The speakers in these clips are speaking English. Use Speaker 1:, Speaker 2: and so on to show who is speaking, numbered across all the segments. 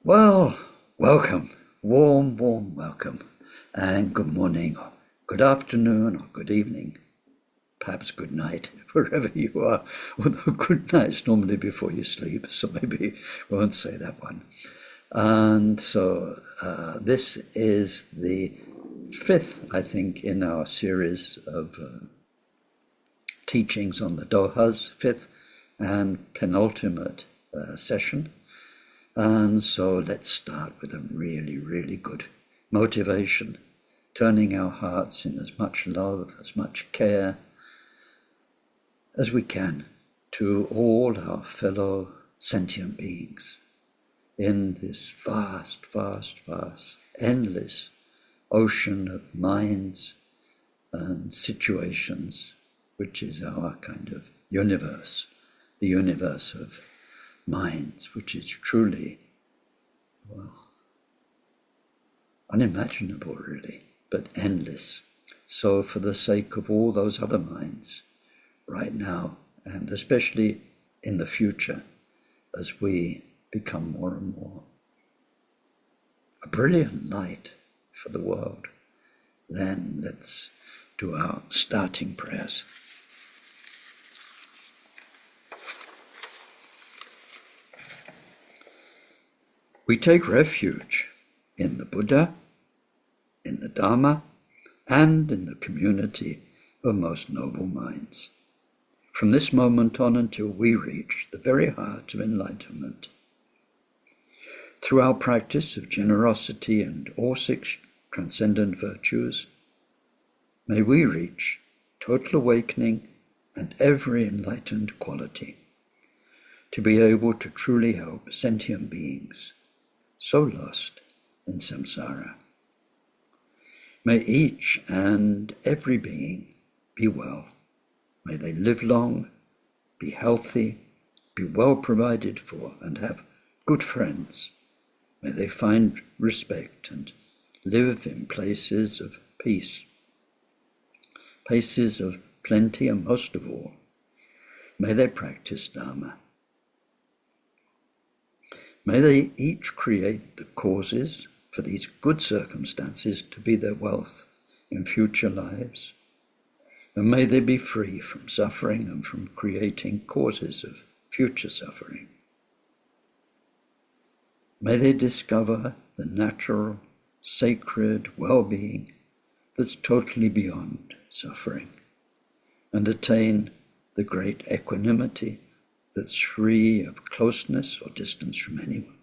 Speaker 1: Well, welcome, warm welcome, and good morning, or good afternoon, or good evening, perhaps good night, wherever you are. Although good night's normally before you sleep, so maybe we won't say that one. And so this is the fifth, I think, in our series of teachings on the Dohas, fifth and penultimate session. And so let's start with a really good motivation, turning our hearts in as much love, as much care as we can to all our fellow sentient beings in this vast, endless ocean of minds and situations, which is our kind of universe, the universe of minds, which is truly, well, unimaginable really, but endless. So for the sake of all those other minds right now, and especially in the future, as we become more and more a brilliant light for the world, then let's do our starting prayers. We take refuge in the Buddha, in the Dharma, and in the community of most noble minds. From this moment on until we reach the very heart of enlightenment, through our practice of generosity and all six transcendent virtues, may we reach total awakening and every enlightened quality, to be able to truly help sentient beings so lost in samsara. May each and every being be well. May they live long, be healthy, be well provided for, and have good friends. May they find respect and live in places of peace, places of plenty, and most of all, may they practice Dharma. May they each create the causes for these good circumstances to be their wealth in future lives, and may they be free from suffering and from creating causes of future suffering. May they discover the natural, sacred well-being that's totally beyond suffering, and attain the great equanimity that's free of closeness or distance from anyone.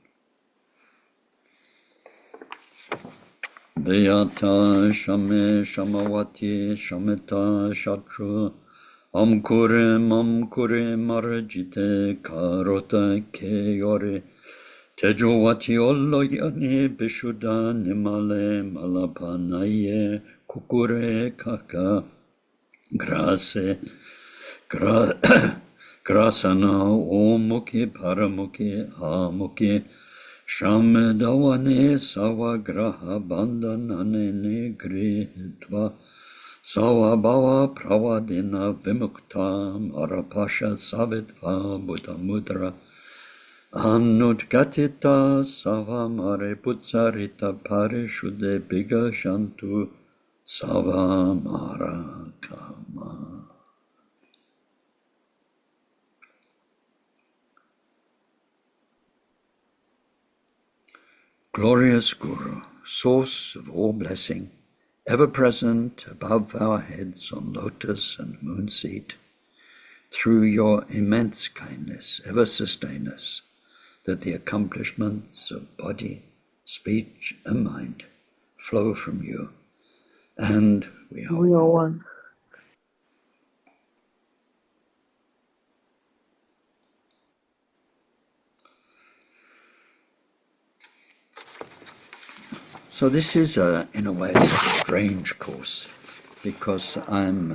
Speaker 1: Deyata shame shamawati shameta shatru amkure marajite karota keyore tejowati olloyani bishuda nimale malapanaye kukure kaka grasana omukhi paramukhi amukhi Shamedavane savagraha bandhanane grihitva savabhava pravadina vimukta marapasha savitva buddhamudra anudgatita savamare putsarita parishude bigashantu savamarakama. Glorious Guru, source of all blessing, ever present above our heads on lotus and moon seat, through your immense kindness ever sustain us, that the accomplishments of body, speech, and mind flow from you, and we are one. So this is, in a way, a strange course, because I'm,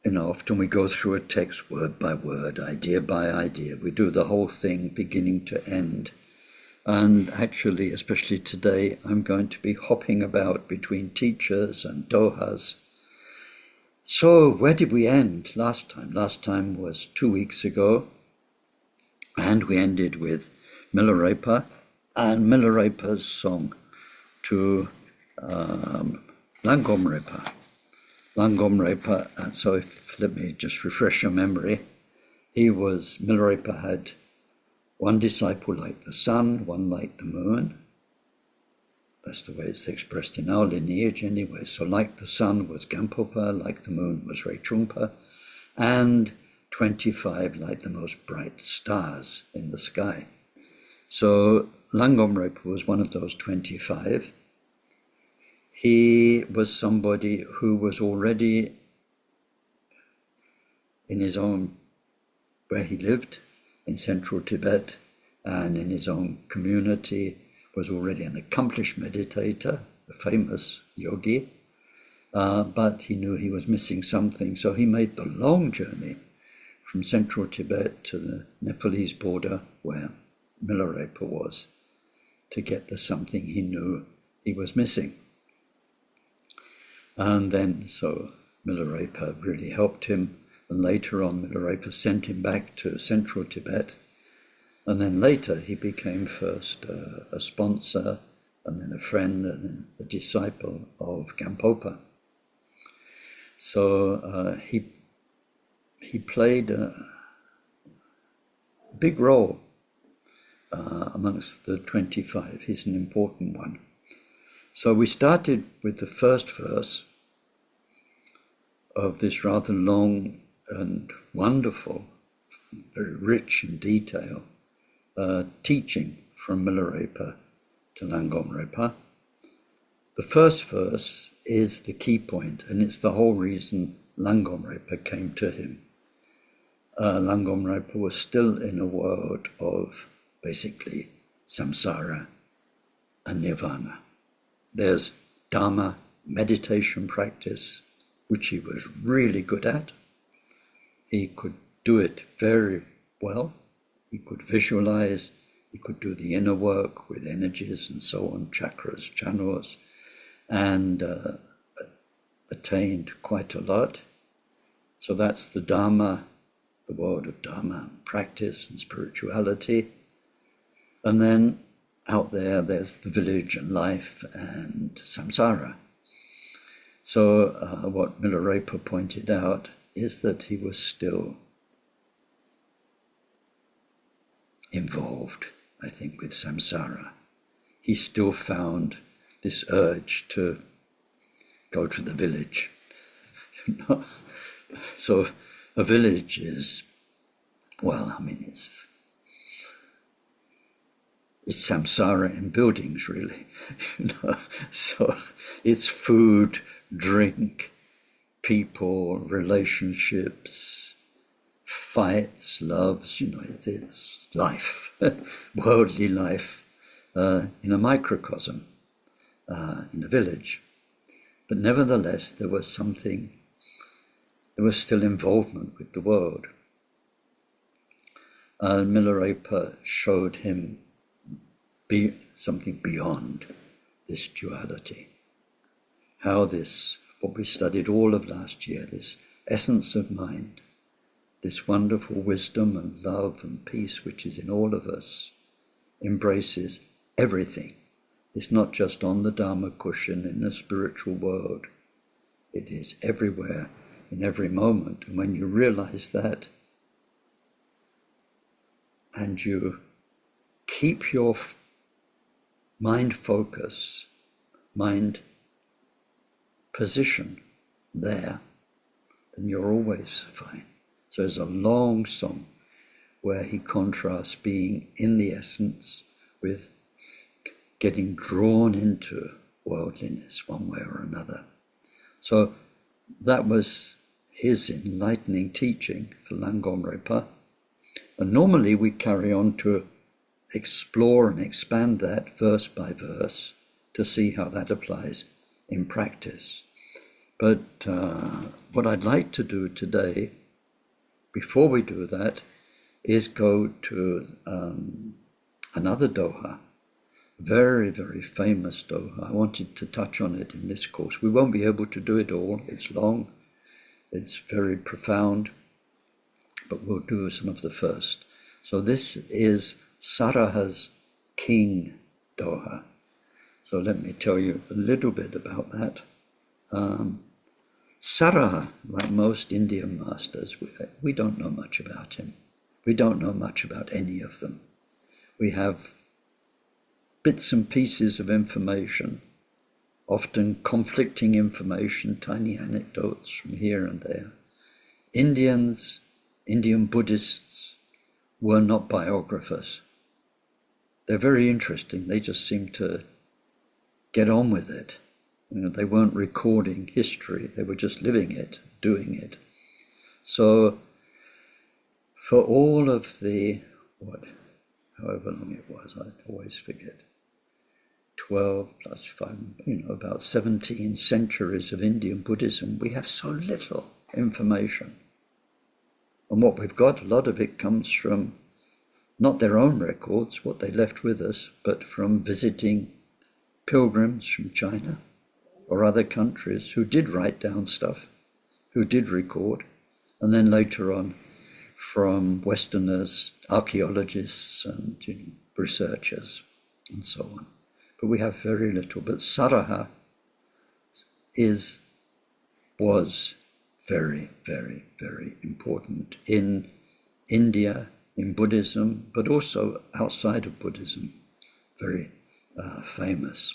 Speaker 1: often we go through a text word by word, idea by idea. We do the whole thing beginning to end. And actually, especially today, I'm going to be hopping about between teachers and Dohas. So where did we end last time? Last time was 2 weeks ago. And we ended with Milarepa and Milarepa's song to LanGom Repa. LanGom Repa, and so let me just refresh your memory. Milarepa had one disciple like the sun, one like the moon. That's the way it's expressed in our lineage anyway. So like the sun was Gampopa, like the moon was Reichungpa, and 25 like the most bright stars in the sky. So LanGom Repa was one of those 25. He was somebody who was already in his own, where he lived in central Tibet and in his own community, was already an accomplished meditator, a famous yogi, but he knew he was missing something, so he made the long journey from central Tibet to the Nepalese border where Milarepa was to get the something he knew he was missing. And then so Milarepa really helped him, and later on Milarepa sent him back to central Tibet, and then later he became first a sponsor, and then a friend, and then a disciple of Gampopa. So he played a big role amongst the 25. He's an important one. So we started with the first verse of this rather long and wonderful, very rich in detail, teaching from Milarepa to LanGom Repa. The first verse is the key point, and it's the whole reason LanGom Repa came to him. LanGom Repa was still in a world of basically samsara and nirvana. There's Dharma, meditation practice, which he was really good at. He could do it very well. He could visualize, he could do the inner work with energies and so on, chakras, channels, and attained quite a lot. So that's the Dharma, the world of Dharma, practice and spirituality. And then out there's the village and life and samsara. So what Milarepa pointed out is that he was still involved, I think, with samsara. He still found this urge to go to the village. So a village is, well, I mean, it's samsara in buildings, really. So it's food, drink, people, relationships, fights, loves, it's life, worldly life in a microcosm, in a village. But nevertheless, there was still involvement with the world. Milarepa showed him something beyond this duality. How this, what we studied all of last year, this essence of mind, this wonderful wisdom and love and peace which is in all of us, embraces everything. It's not just on the Dharma cushion in the spiritual world. It is everywhere, in every moment. And when you realize that, and you keep your mind focus, mind position there, then you're always fine. So there's a long song where he contrasts being in the essence with getting drawn into worldliness one way or another. So that was his enlightening teaching for LanGom Repa. And normally we carry on to explore and expand that verse by verse to see how that applies in practice. But what I'd like to do today, before we do that, is go to another Doha, very, very famous Doha. I wanted to touch on it in this course. We won't be able to do it all. It's long, it's very profound, but we'll do some of the first. So this is Saraha's King Doha. So let me tell you a little bit about that. Saraha, like most Indian masters, we don't know much about him. We don't know much about any of them. We have bits and pieces of information, often conflicting information, tiny anecdotes from here and there. Indian Buddhists were not biographers. They're very interesting. They just seem to get on with it. They weren't recording history. They were just living it, doing it. So for all of the, however long it was, I always forget, 12 plus 5, about 17 centuries of Indian Buddhism, we have so little information. And what we've got, a lot of it comes from not their own records, what they left with us, but from visiting pilgrims from China or other countries who did write down stuff, who did record, and then later on from Westerners, archaeologists and researchers and so on. But we have very little. But Saraha was very, very, very important in India, in Buddhism, but also outside of Buddhism, very famous.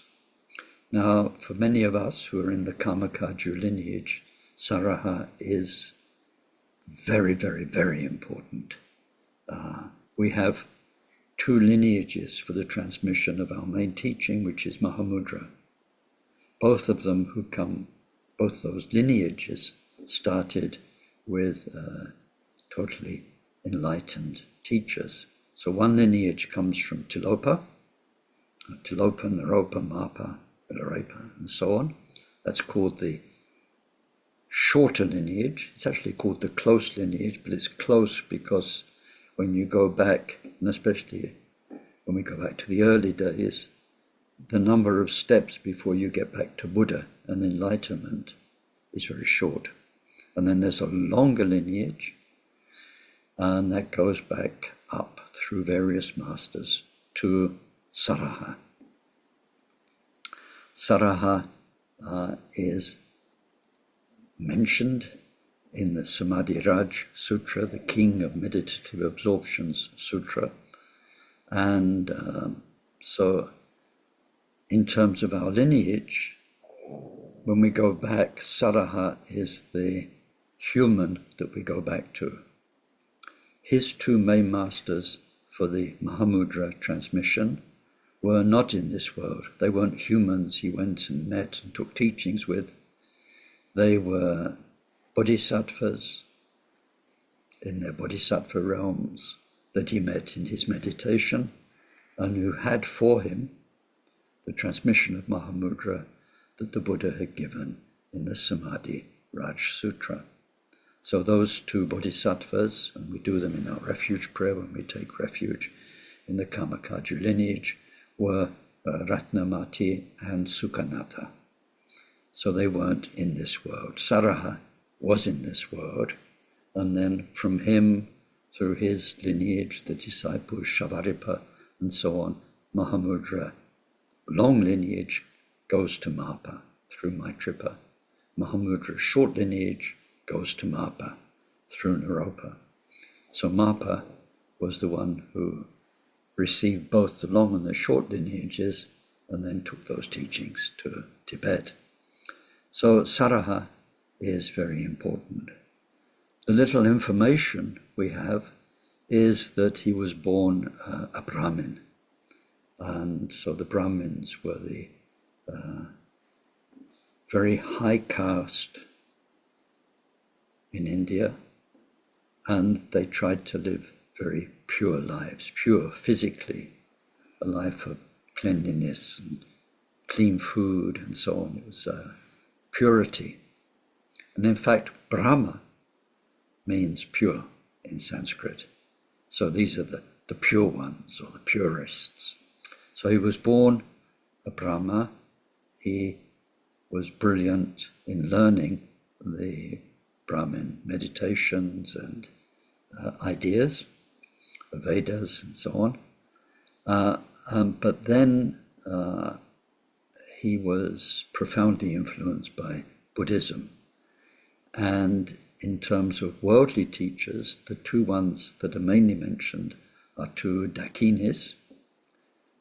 Speaker 1: Now, for many of us who are in the Kagyu lineage, Saraha is very, very, very important. We have two lineages for the transmission of our main teaching, which is Mahamudra. Both of them both those lineages started with totally enlightened teachers. So one lineage comes from Tilopa, Naropa, Mapa, Milarepa, and so on. That's called the shorter lineage. It's actually called the close lineage, but it's close because when you go back, and especially when we go back to the early days, the number of steps before you get back to Buddha and enlightenment is very short. And then there's a longer lineage, and that goes back up through various masters to Saraha. Saraha is mentioned in the Samadhi Raj Sutra, the King of Meditative Absorptions Sutra. And so in terms of our lineage, when we go back, Saraha is the human that we go back to. His two main masters for the Mahamudra transmission were not in this world. They weren't humans he went and met and took teachings with. They were bodhisattvas in their bodhisattva realms that he met in his meditation and who had for him the transmission of Mahamudra that the Buddha had given in the Samadhi Raj Sutra. So those two bodhisattvas, and we do them in our refuge prayer when we take refuge in the Kagyu lineage, were Ratnamati and Sukhanatha. So they weren't in this world. Saraha was in this world, and then from him, through his lineage, the disciples Shavarippa and so on, Mahamudra, long lineage, goes to Mapa through Maitripa. Mahamudra's short lineage goes to Mapa through Naropa. So Mapa was the one who received both the long and the short lineages and then took those teachings to Tibet. So Saraha is very important. The little information we have is that he was born a Brahmin. And so the Brahmins were the very high caste in India, and they tried to live very pure lives, pure physically, a life of cleanliness and clean food and so on. It was purity. And in fact, Brahma means pure in Sanskrit. So these are the pure ones or the purists. So he was born a Brahma. He was brilliant in learning the Brahmin meditations and ideas. the Vedas and so on. But then he was profoundly influenced by Buddhism. And in terms of worldly teachers, the two ones that are mainly mentioned are two dakinis,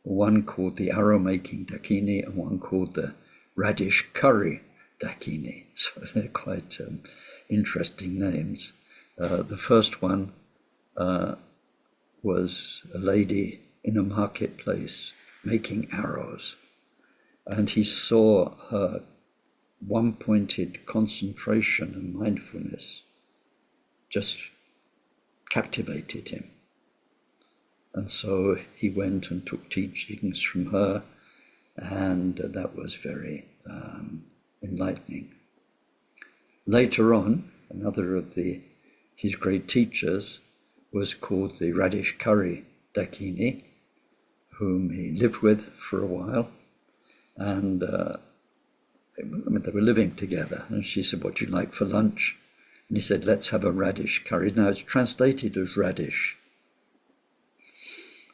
Speaker 1: one called the arrow-making dakini and one called the radish curry dakini. So they're quite interesting names. The first one was a lady in a marketplace making arrows, and he saw her one-pointed concentration and mindfulness just captivated him. And so he went and took teachings from her, and that was very enlightening. Later on, another of his great teachers was called the Radish Curry Dakini, whom he lived with for a while, and they were living together, and she said, "What do you like for lunch?" And he said, "Let's have a radish curry." Now it's translated as radish.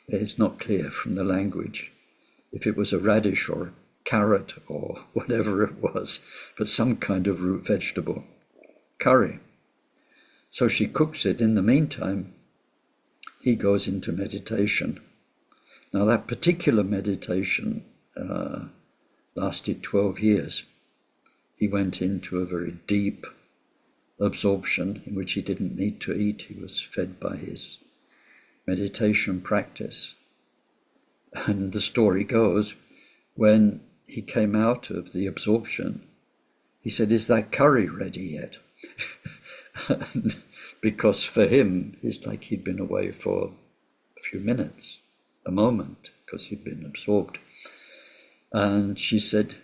Speaker 1: It's not clear from the language if it was a radish or a carrot or whatever it was, but some kind of root vegetable curry. So she cooks it. In the meantime, he goes into meditation. Now that particular meditation lasted 12 years. He went into a very deep absorption in which he didn't need to eat. He was fed by his meditation practice. And the story goes, when he came out of the absorption, he said, "Is that curry ready yet?" And because for him, it's like he'd been away for a few minutes, a moment, because he'd been absorbed. And she said,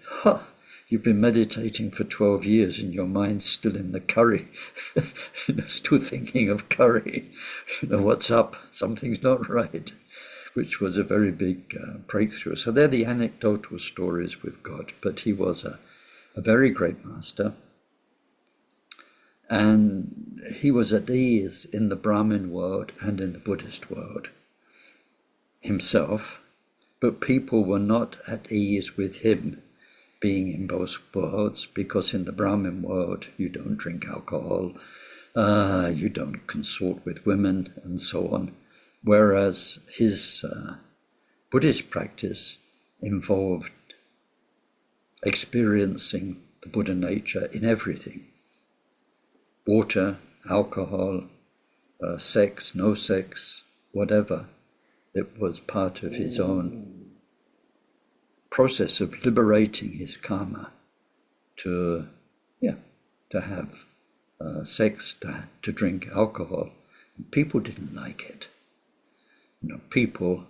Speaker 1: "You've been meditating for 12 years and your mind's still in the curry." Still thinking of curry. What's up? Something's not right. Which was a very big breakthrough. So they're the anecdotal stories with God. But he was a very great master. And he was at ease in the Brahmin world and in the Buddhist world himself. But people were not at ease with him being in both worlds, because in the Brahmin world you don't drink alcohol, you don't consort with women, and so on. Whereas his Buddhist practice involved experiencing the Buddha nature in everything. Water, alcohol, sex, no sex, whatever. It was part of his own process of liberating his karma to have sex, to drink alcohol. People didn't like it. People,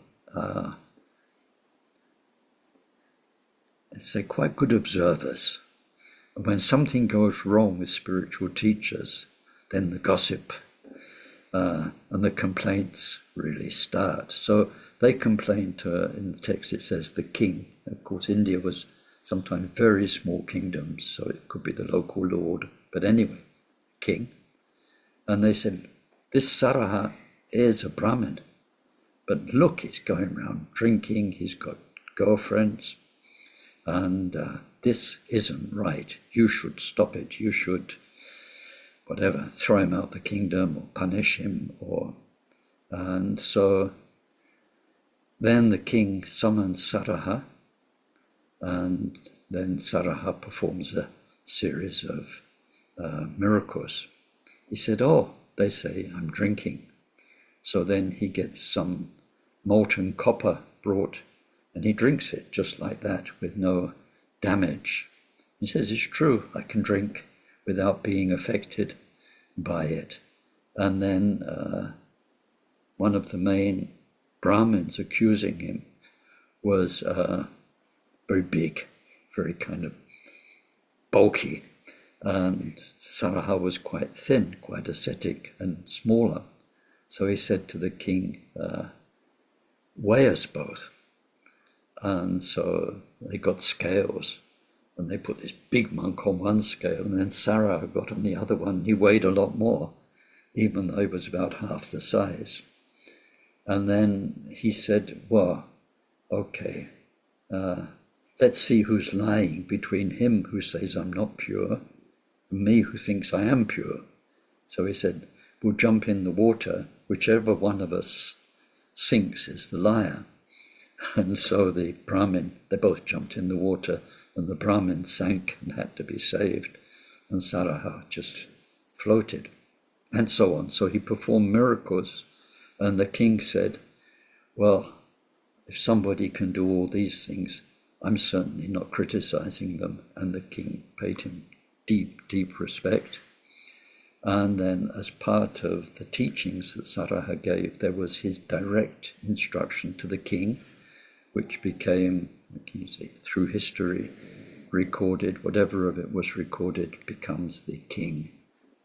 Speaker 1: they're quite good observers. And when something goes wrong with spiritual teachers, then the gossip and the complaints really start. So they complained to, in the text it says, the king. Of course, India was sometimes very small kingdoms, so it could be the local lord. But anyway, king. And they said, "This Saraha is a Brahmin. But look, he's going around drinking, he's got girlfriends, and this isn't right. You should stop it. You should, whatever, throw him out the kingdom or punish him." And so then the king summons Saraha, and then Saraha performs a series of miracles. He said, "Oh, they say I'm drinking." So then he gets some molten copper brought, and he drinks it just like that with no damage. He says, "It's true, I can drink without being affected by it." And then one of the main Brahmins accusing him was very big, very kind of bulky, and Saraha was quite thin, quite ascetic and smaller. So he said to the king, "Weigh us both." And so they got scales, and they put this big monk on one scale, and then Saraha got on the other one. He weighed a lot more, even though he was about half the size. And then he said, well, okay, let's see who's lying between him who says I'm not pure and me who thinks I am pure. So he said, we'll jump in the water, whichever one of us sinks is the liar. And so the Brahmin, they both jumped in the water, and the Brahmin sank and had to be saved, and Saraha just floated, and so on. So he performed miracles, and the king said, well, if somebody can do all these things, I'm certainly not criticizing them. And the king paid him deep, deep respect. And then as part of the teachings that Saraha gave, there was his direct instruction to the king, which became, can you say, through history, recorded, whatever of it was recorded becomes the King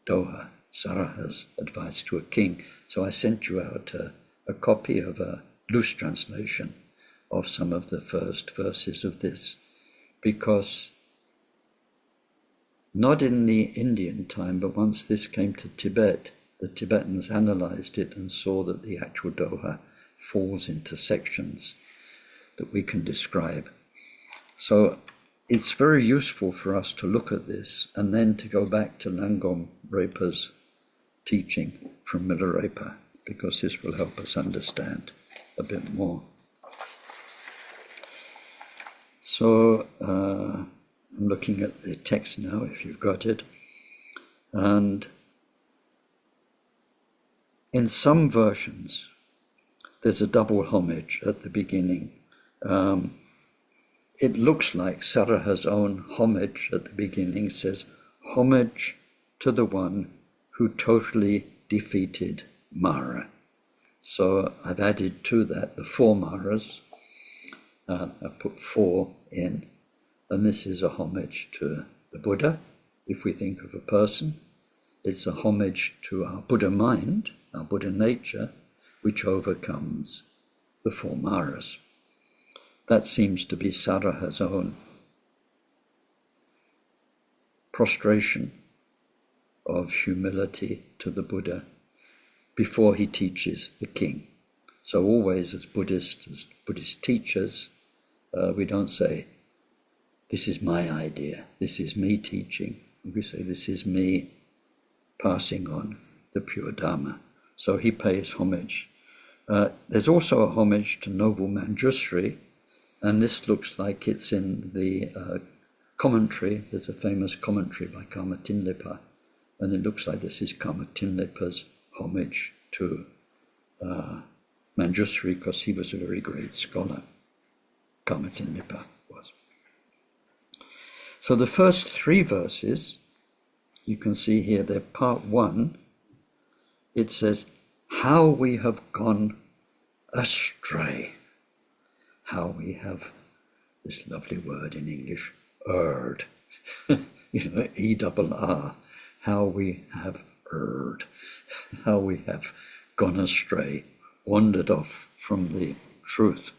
Speaker 1: Doha, Saraha's advice to a king. So I sent you out a copy of a loose translation of some of the first verses of this, because not in the Indian time, but once this came to Tibet, the Tibetans analyzed it and saw that the actual Doha falls into sections that we can describe. So it's very useful for us to look at this and then to go back to LanGom Repa's teaching from Milarepa, because this will help us understand a bit more. So I'm looking at the text now, if you've got it. And in some versions, there's a double homage at the beginning. It looks like Saraha's own homage at the beginning says, homage to the one who totally defeated Mara. So I've added to that the 4 Maras. I've put 4 in, and this is a homage to the Buddha. If we think of a person, it's a homage to our Buddha mind, our Buddha nature, which overcomes the 4 Maras. That seems to be Saraha's own prostration of humility to the Buddha before he teaches the king. So always as Buddhist teachers, we don't say, this is my idea, this is me teaching. We say, this is me passing on the pure Dharma. So he pays homage. There's also a homage to noble Manjushri, and this looks like it's in the commentary. There's a famous commentary by Karmatinlipa, and it looks like this is Karmatinlipa's homage to Manjushri, because he was a very great scholar. Karmatinlipa was. So the first 3 verses, you can see here, they're part 1. It says, how we have gone astray. How we have, this lovely word in English, erred. E-double-R. How we have erred. How we have gone astray, wandered off from the truth.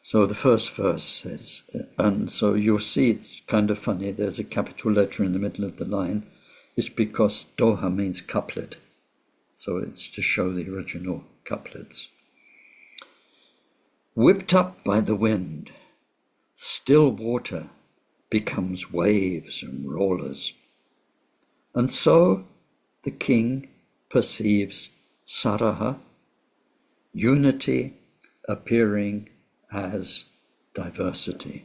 Speaker 1: So the first verse says, and so you'll see it's kind of funny, there's a capital letter in the middle of the line. It's because Doha means couplet. So it's to show the original couplets. Whipped up by the wind, still water becomes waves and rollers. And so the king perceives Saraha, unity appearing as diversity.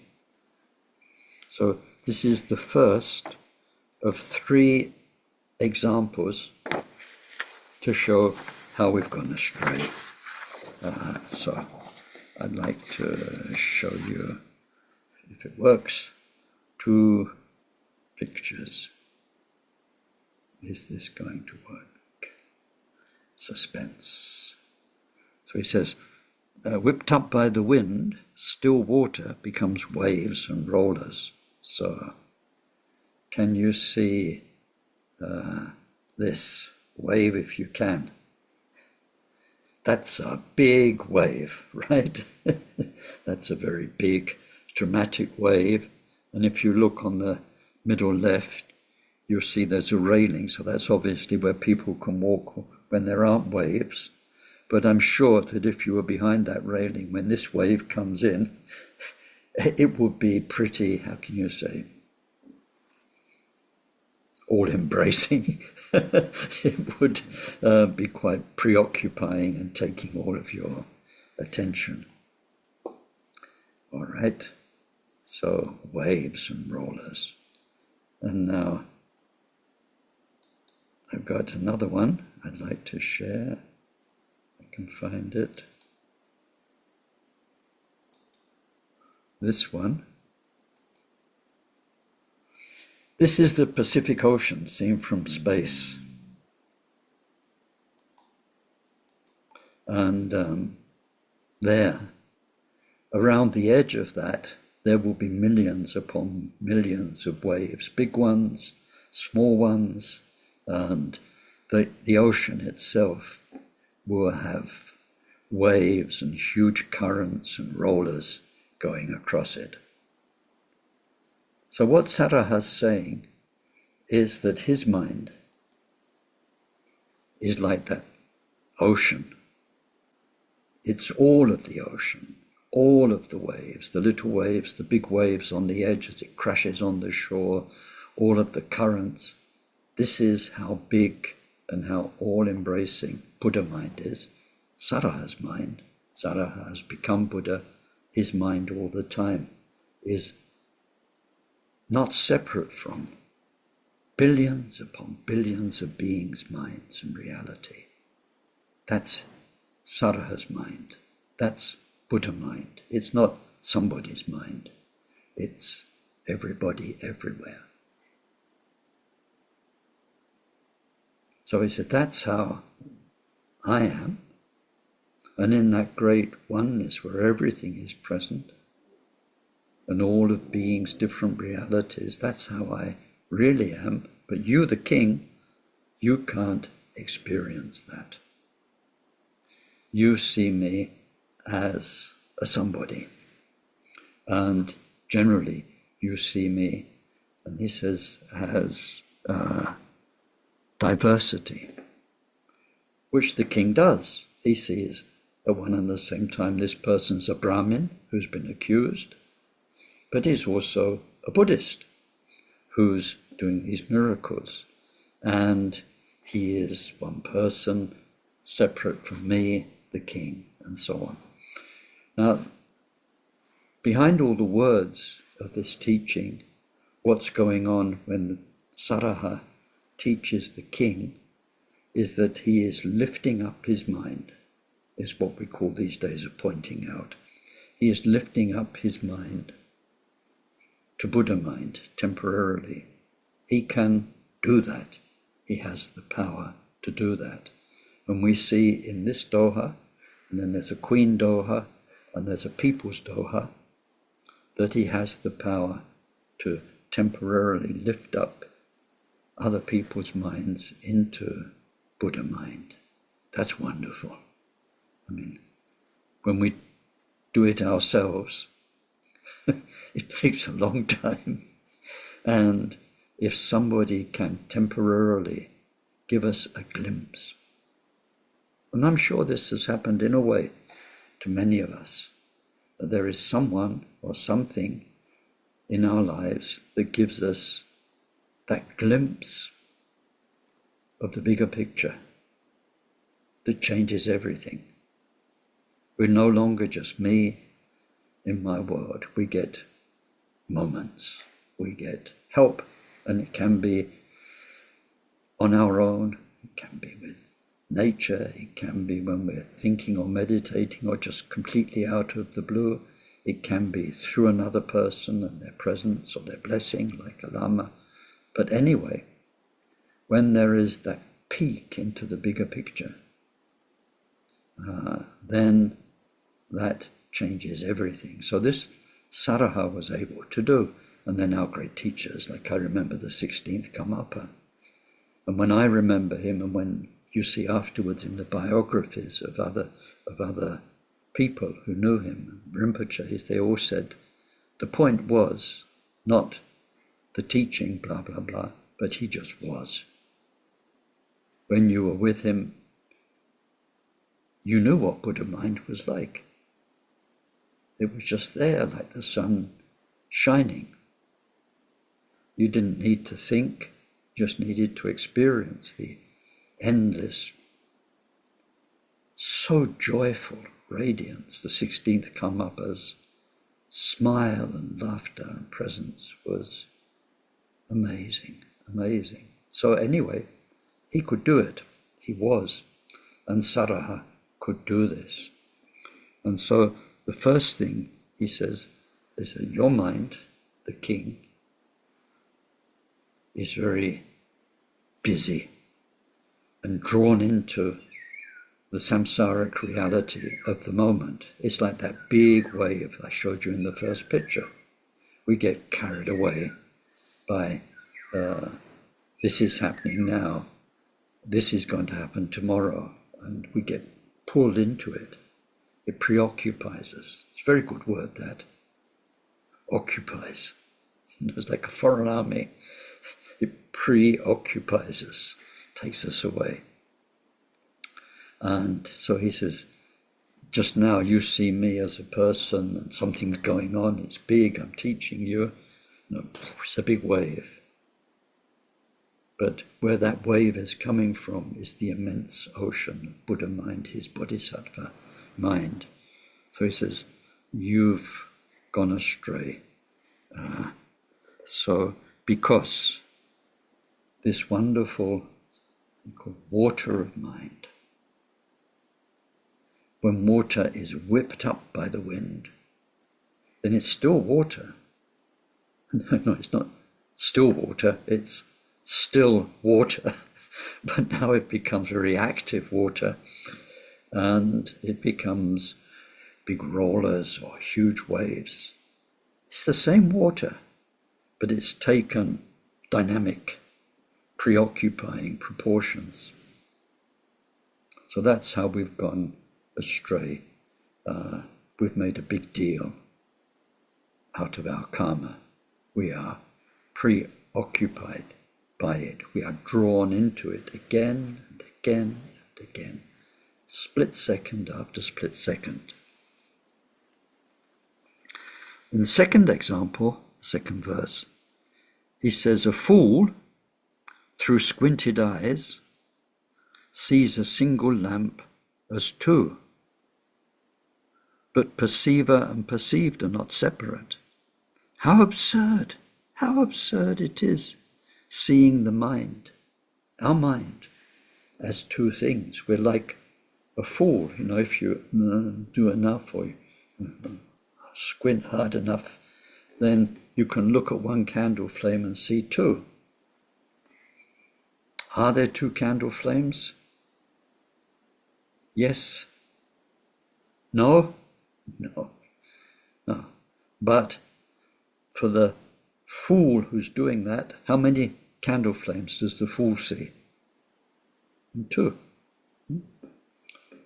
Speaker 1: So this is the first of 3 examples to show how we've gone astray. So I'd like to show you, if it works, 2 pictures. Is this going to work? Suspense. So he says, whipped up by the wind, still water becomes waves and rollers. So can you see this wave if you can? That's a big wave, right? That's a very big, dramatic wave. And if you look on the middle left, you'll see there's a railing. So that's obviously where people can walk when there aren't waves. But I'm sure that if you were behind that railing when this wave comes in, it would be pretty, how can you say, all-embracing. It would be quite preoccupying and taking all of your attention. All right, so waves and rollers. And now I've got another one I'd like to share. I can find it. This one. This is the Pacific Ocean seen from space. And there, around the edge of that, there will be millions upon millions of waves, big ones, small ones, and the ocean itself will have waves and huge currents and rollers going across it. So what Saraha is saying is that his mind is like that ocean. It's all of the ocean, all of the waves, the little waves, the big waves on the edge as it crashes on the shore, all of the currents. This is how big and how all-embracing Buddha mind is. Saraha's mind, Saraha has become Buddha, his mind all the time is not separate from billions upon billions of beings' minds and reality. That's Saraha's mind. That's Buddha mind. It's not somebody's mind. It's everybody everywhere. So he said, that's how I am. And in that great oneness where everything is present and all of being's different realities, that's how I really am. But you, the king, you can't experience that. You see me as a somebody. And generally, you see me, and he says, as diversity, which the king does. He sees at one and the same time this person's a Brahmin who's been accused, but he's also a Buddhist who's doing these miracles. And he is one person separate from me, the king, and so on. Now, behind all the words of this teaching, what's going on when Saraha teaches the king is that he is lifting up his mind, is what we call these days of pointing out. He is lifting up his mind to Buddha mind temporarily. He can do that. He has the power to do that. And we see in this Doha, and then there's a Queen Doha, and there's a People's Doha, that he has the power to temporarily lift up other people's minds into Buddha mind. That's wonderful. I mean, when we do it ourselves, it takes a long time. And if somebody can temporarily give us a glimpse, and I'm sure this has happened in a way to many of us, that there is someone or something in our lives that gives us that glimpse of the bigger picture that changes everything. We're no longer just me in my world. We get moments, we get help, and it can be on our own, it can be with nature, it can be when we're thinking or meditating or just completely out of the blue. It can be through another person and their presence or their blessing, like a lama. But anyway, when there is that peek into the bigger picture, then that changes everything. So this Saraha was able to do. And then our great teachers, like I remember the 16th Karmapa. And when I remember him, and when you see afterwards in the biographies of other people who knew him, Rinpoches, they all said the point was not the teaching, blah, blah, blah, but he just was. When you were with him, you knew what Buddha mind was like. It was just there, like the sun shining. You didn't need to think, just needed to experience the endless, so joyful radiance. The 16th Karmapa's smile and laughter and presence was amazing, amazing. So anyway, he could do it. He was. And Saraha could do this. And so the first thing he says is that your mind, the king, is very busy and drawn into the samsaric reality of the moment. It's like that big wave I showed you in the first picture. We get carried away by this is happening now, this is going to happen tomorrow, and we get pulled into it. It preoccupies us. It's a very good word, that. Occupies. It's like a foreign army. It preoccupies us, takes us away. And so he says, just now you see me as a person and something's going on, it's big, I'm teaching you. No, it's a big wave. But where that wave is coming from is the immense ocean of Buddha mind, his bodhisattva mind. So he says, you've gone astray. So because this wonderful water of mind, when water is whipped up by the wind, then it's still water. No, it's not still water, it's still water. But now it becomes very active water, and it becomes big rollers or huge waves. It's the same water, but it's taken dynamic, preoccupying proportions. So that's how we've gone astray. We've made a big deal out of our karma. We are preoccupied by it. We are drawn into it again and again and again, split second after split second. In the second example, second verse, he says, a fool, through squinted eyes, sees a single lamp as two, but perceiver and perceived are not separate. How absurd it is, seeing the mind, our mind, as two things. We're like a fool, if you do enough or squint hard enough, then you can look at one candle flame and see two. Are there two candle flames? Yes. No. But for the fool who's doing that, how many candle flames does the fool see? Two.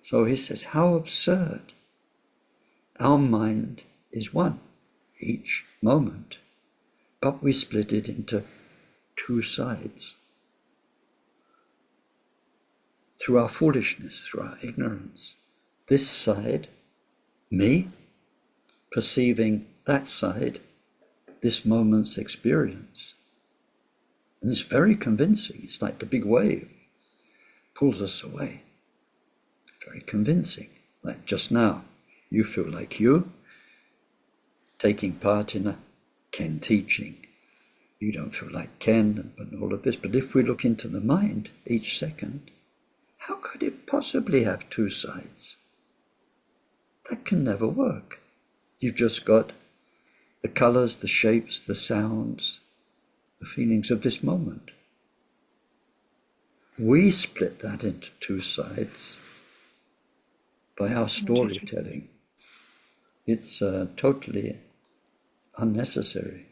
Speaker 1: So he says, how absurd. Our mind is one each moment, but we split it into two sides. Through our foolishness, through our ignorance. This side, me, perceiving that side, this moment's experience. And it's very convincing. It's like the big wave pulls us away. Very convincing. Like just now, you feel like you taking part in a Ken teaching. You don't feel like Ken and all of this. But if we look into the mind each second, how could it possibly have two sides? That can never work. You've just got the colors, the shapes, the sounds, the feelings of this moment. We split that into two sides by our storytelling. It's totally unnecessary.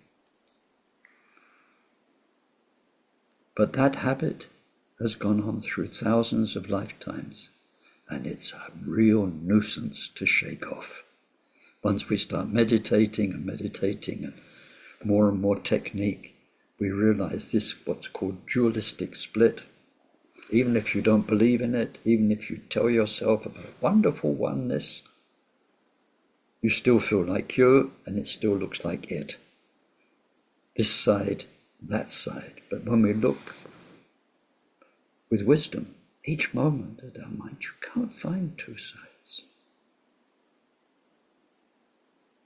Speaker 1: But that habit has gone on through thousands of lifetimes, and it's a real nuisance to shake off. Once we start meditating and more technique, we realize this, what's called dualistic split, Even if you don't believe in it, even if you tell yourself about wonderful oneness, you still feel like you, and it still looks like it. This side, that side. But when we look with wisdom, each moment at our mind, you can't find two sides.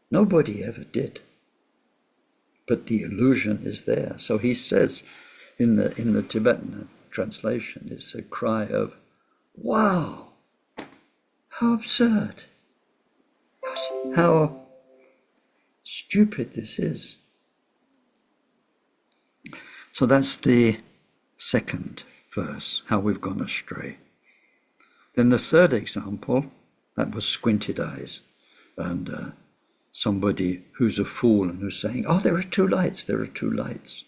Speaker 1: Nobody ever did. But the illusion is there. So he says in the Tibetan translation, it's a cry of, wow, how absurd, how stupid this is. So that's the second verse, how we've gone astray. Then the third example, that was squinted eyes, and somebody who's a fool and who's saying, oh, there are two lights, there are two lights.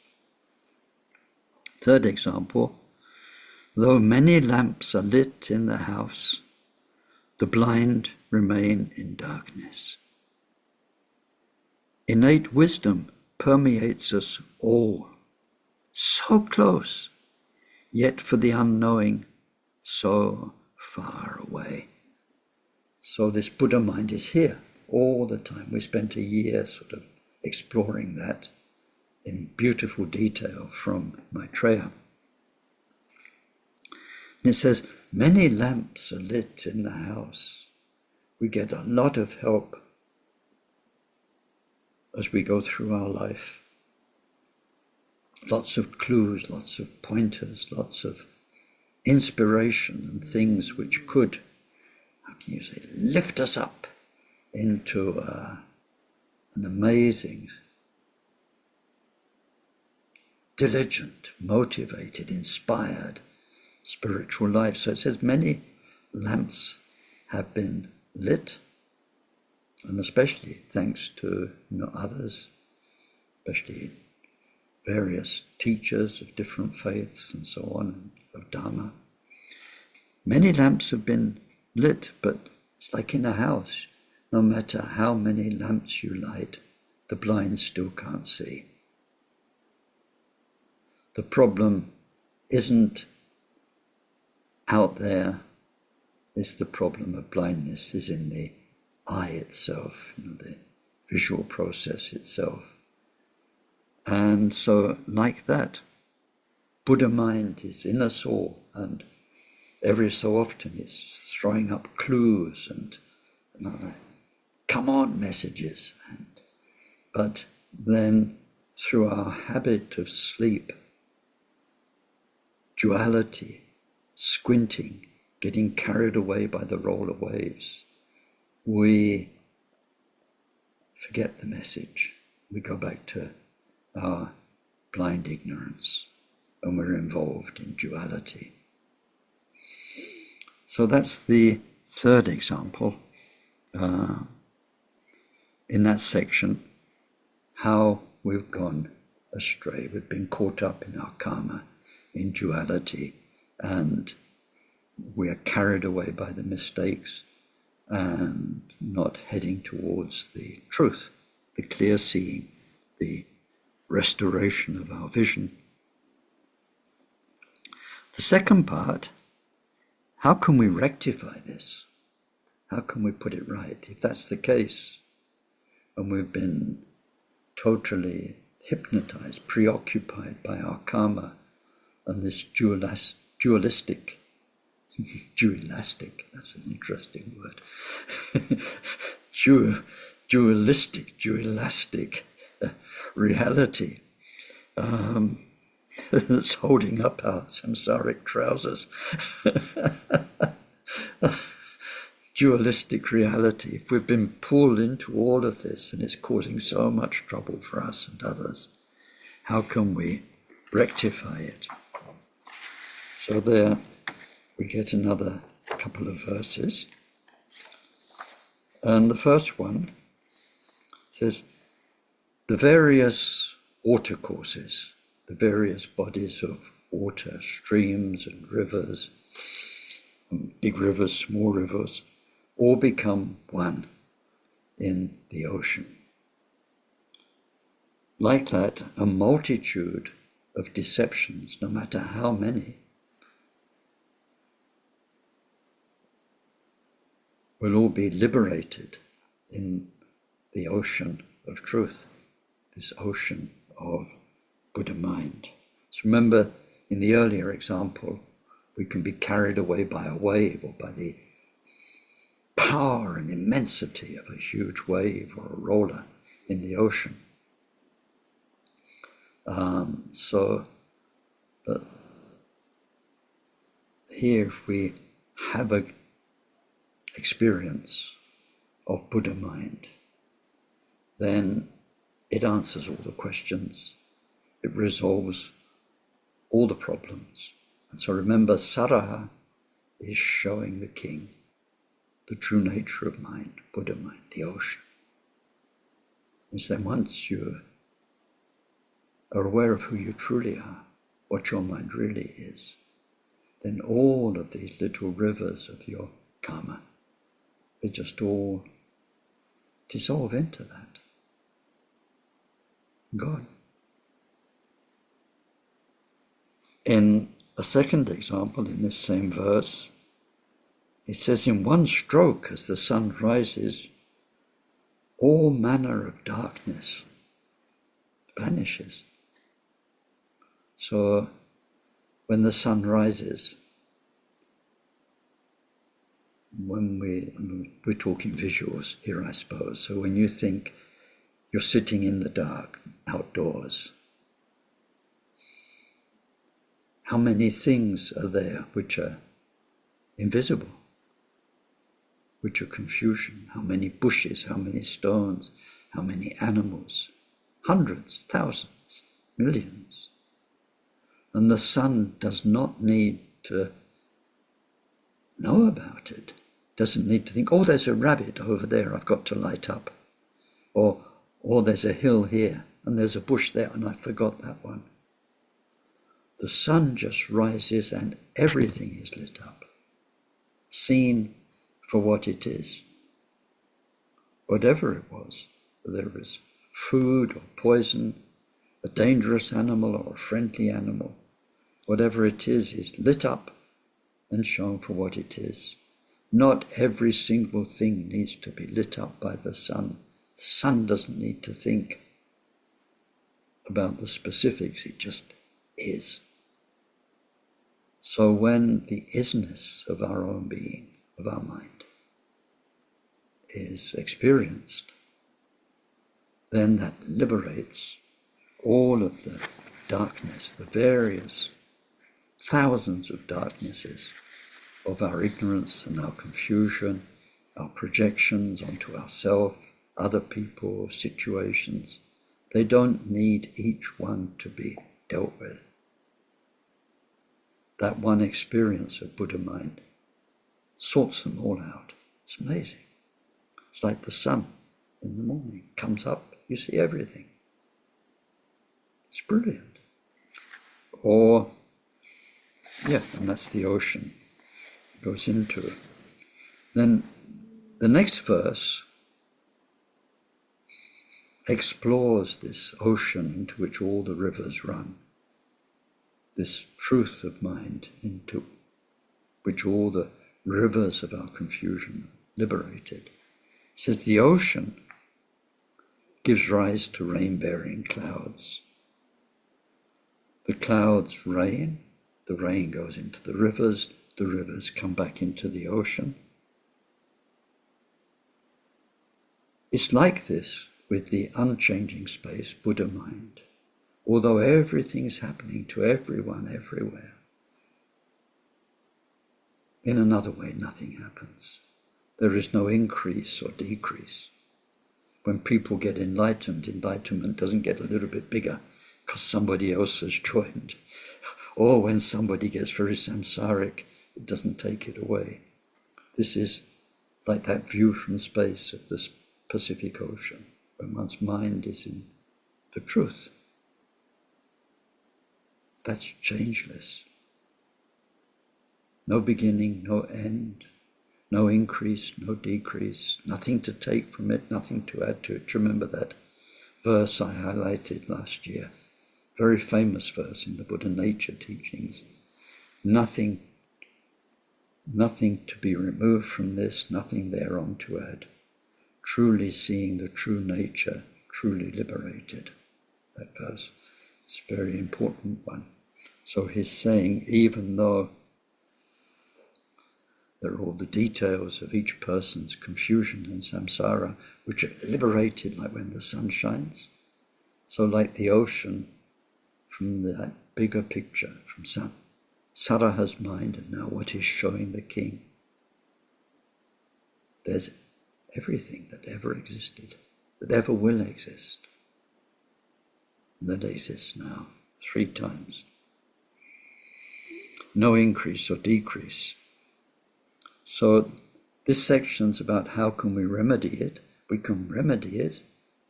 Speaker 1: Third example, though many lamps are lit in the house, the blind remain in darkness. Innate wisdom permeates us all, so close, yet for the unknowing, so far away. So this Buddha mind is here all the time. We spent a year sort of exploring that in beautiful detail from Maitreya. And it says, many lamps are lit in the house. We get a lot of help as we go through our life. Lots of clues, lots of pointers, lots of inspiration and things which could, how can you say, lift us up into an amazing, diligent, motivated, inspired spiritual life. So it says many lamps have been lit, and especially thanks to others, especially various teachers of different faiths and so on, of Dharma. Many lamps have been lit, but it's like in a house. No matter how many lamps you light, the blind still can't see. The problem isn't out there, it's the problem of blindness is in the eye itself, the visual process itself. And so like that, Buddha mind is in us all, and every so often it's throwing up clues and come on messages. But then through our habit of sleep, duality, squinting, getting carried away by the roller waves, we forget the message. We go back to our blind ignorance, and we're involved in duality. So that's the third example in that section, how we've gone astray. We've been caught up in our karma, in duality, and we are carried away by the mistakes and not heading towards the truth, the clear seeing, the restoration of our vision. The second part, how can we rectify this? How can we put it right? If that's the case, and we've been totally hypnotized, preoccupied by our karma and this dualistic, that's an interesting word, dualistic reality that's holding up our samsaric trousers. Dualistic reality. If we've been pulled into all of this and it's causing so much trouble for us and others, how can we rectify it? So there we get another couple of verses. And the first one says, the various watercourses, the various bodies of water, streams and rivers, big rivers, small rivers, all become one in the ocean. Like that, a multitude of deceptions, no matter how many, we'll all be liberated in the ocean of truth, this ocean of Buddha mind. So remember, in the earlier example, we can be carried away by a wave or by the power and immensity of a huge wave or a roller in the ocean. But here, if we have an experience of Buddha mind, then it answers all the questions. It resolves all the problems. And so remember, Saraha is showing the king the true nature of mind, Buddha mind, the ocean. And so once you are aware of who you truly are, what your mind really is, then all of these little rivers of your karma, they just all dissolve into that. God. In a second example, in this same verse, it says, in one stroke as the sun rises, all manner of darkness vanishes. So when the sun rises, when we're talking visuals here, I suppose. So when you think you're sitting in the dark, outdoors, how many things are there which are invisible, which are confusion? How many bushes, how many stones, how many animals? Hundreds, thousands, millions. And the sun does not need to know about it, doesn't need to think, oh, there's a rabbit over there I've got to light up. Or there's a hill here and there's a bush there and I forgot that one. The sun just rises and everything is lit up, seen for what it is. Whatever it was, whether it was food or poison, a dangerous animal or a friendly animal, whatever it is lit up and shown for what it is. Not every single thing needs to be lit up by the sun. The sun doesn't need to think about the specifics, it just is. So when the isness of our own being, of our mind, is experienced, then that liberates all of the darkness, the various thousands of darknesses of our ignorance and our confusion, our projections onto ourselves, other people, situations. They don't need each one to be dealt with. That one experience of Buddha mind sorts them all out. It's amazing. It's like the sun in the morning. Comes up, you see everything. It's brilliant. Or, and that's the ocean. It goes into it. Then the next verse explores this ocean into which all the rivers run. This truth of mind into which all the rivers of our confusion are liberated. It says the ocean gives rise to rain-bearing clouds. The clouds rain, the rain goes into the rivers come back into the ocean. It's like this with the unchanging space, Buddha mind. Although everything's happening to everyone, everywhere, in another way, nothing happens. There is no increase or decrease. When people get enlightened, enlightenment doesn't get a little bit bigger because somebody else has joined. Or when somebody gets very samsaric, it doesn't take it away. This is like that view from space of the Pacific Ocean, when one's mind is in the truth. That's changeless. No beginning, no end, no increase, no decrease, nothing to take from it, nothing to add to it. Do you remember that verse I highlighted last year? Very famous verse in the Buddha nature teachings. Nothing Nothing to be removed from this, nothing thereon to add. Truly seeing the true nature, truly liberated. That verse. It's a very important one. So he's saying, even though there are all the details of each person's confusion and samsara, which are liberated like when the sun shines. So like the ocean, from that bigger picture, from Saraha's mind, and now what is showing the king. There's everything that ever existed, that ever will exist, that exists now, 3 times. No increase or decrease. So this section's about how can we remedy it. We can remedy it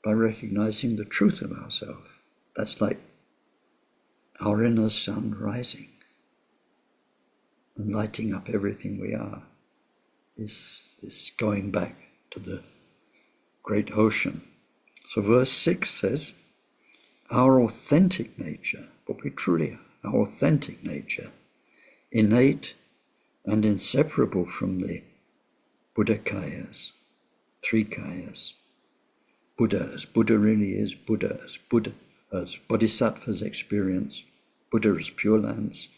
Speaker 1: by recognizing the truth of ourselves. That's like our inner sun rising and lighting up everything we are. Is going back to the great ocean. So verse 6 says, our authentic nature, what we truly are, our authentic nature, innate and inseparable from the Buddha kayas, 3 kayas. Buddha as Buddha really is, Buddha as bodhisattvas experience, Buddha as Pure Lands,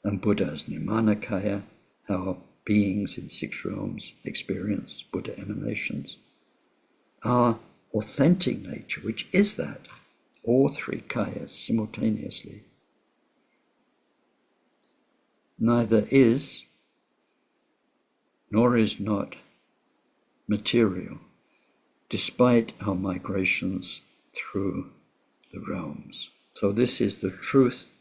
Speaker 1: and Buddha as Nirmanakaya, how beings in 6 realms experience Buddha emanations. Our authentic nature, which is that, all 3 kayas simultaneously, neither is nor is not material, despite our migrations through the realms. So this is the truth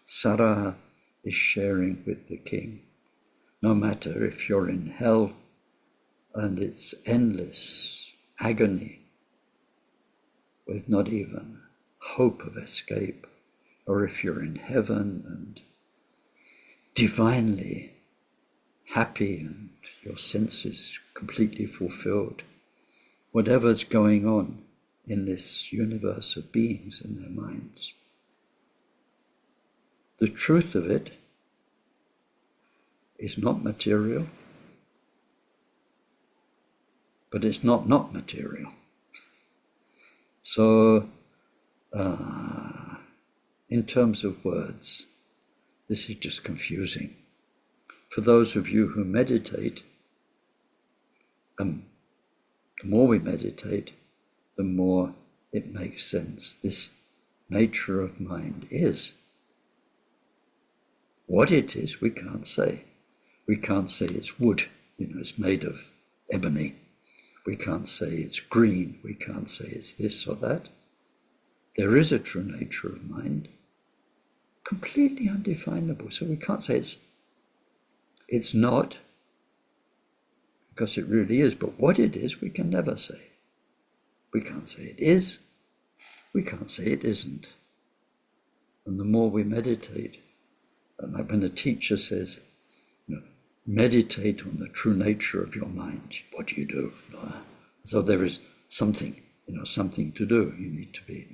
Speaker 1: Saraha is sharing with the king. No matter if you're in hell and it's endless agony with not even hope of escape, or if you're in heaven and divinely happy and your senses completely fulfilled, whatever's going on in this universe of beings and their minds, the truth of it is not material, but it's not material. So, in terms of words, this is just confusing. For those of you who meditate, the more we meditate, the more it makes sense. This nature of mind is. What it is, we can't say. We can't say it's wood, it's made of ebony. We can't say it's green. We can't say it's this or that. There is a true nature of mind, completely undefinable. So we can't say it's not, because it really is. But what it is, we can never say. We can't say it is. We can't say it isn't. And the more we meditate, like when the teacher says, meditate on the true nature of your mind, what do you do? So there is something, something to do. You need to be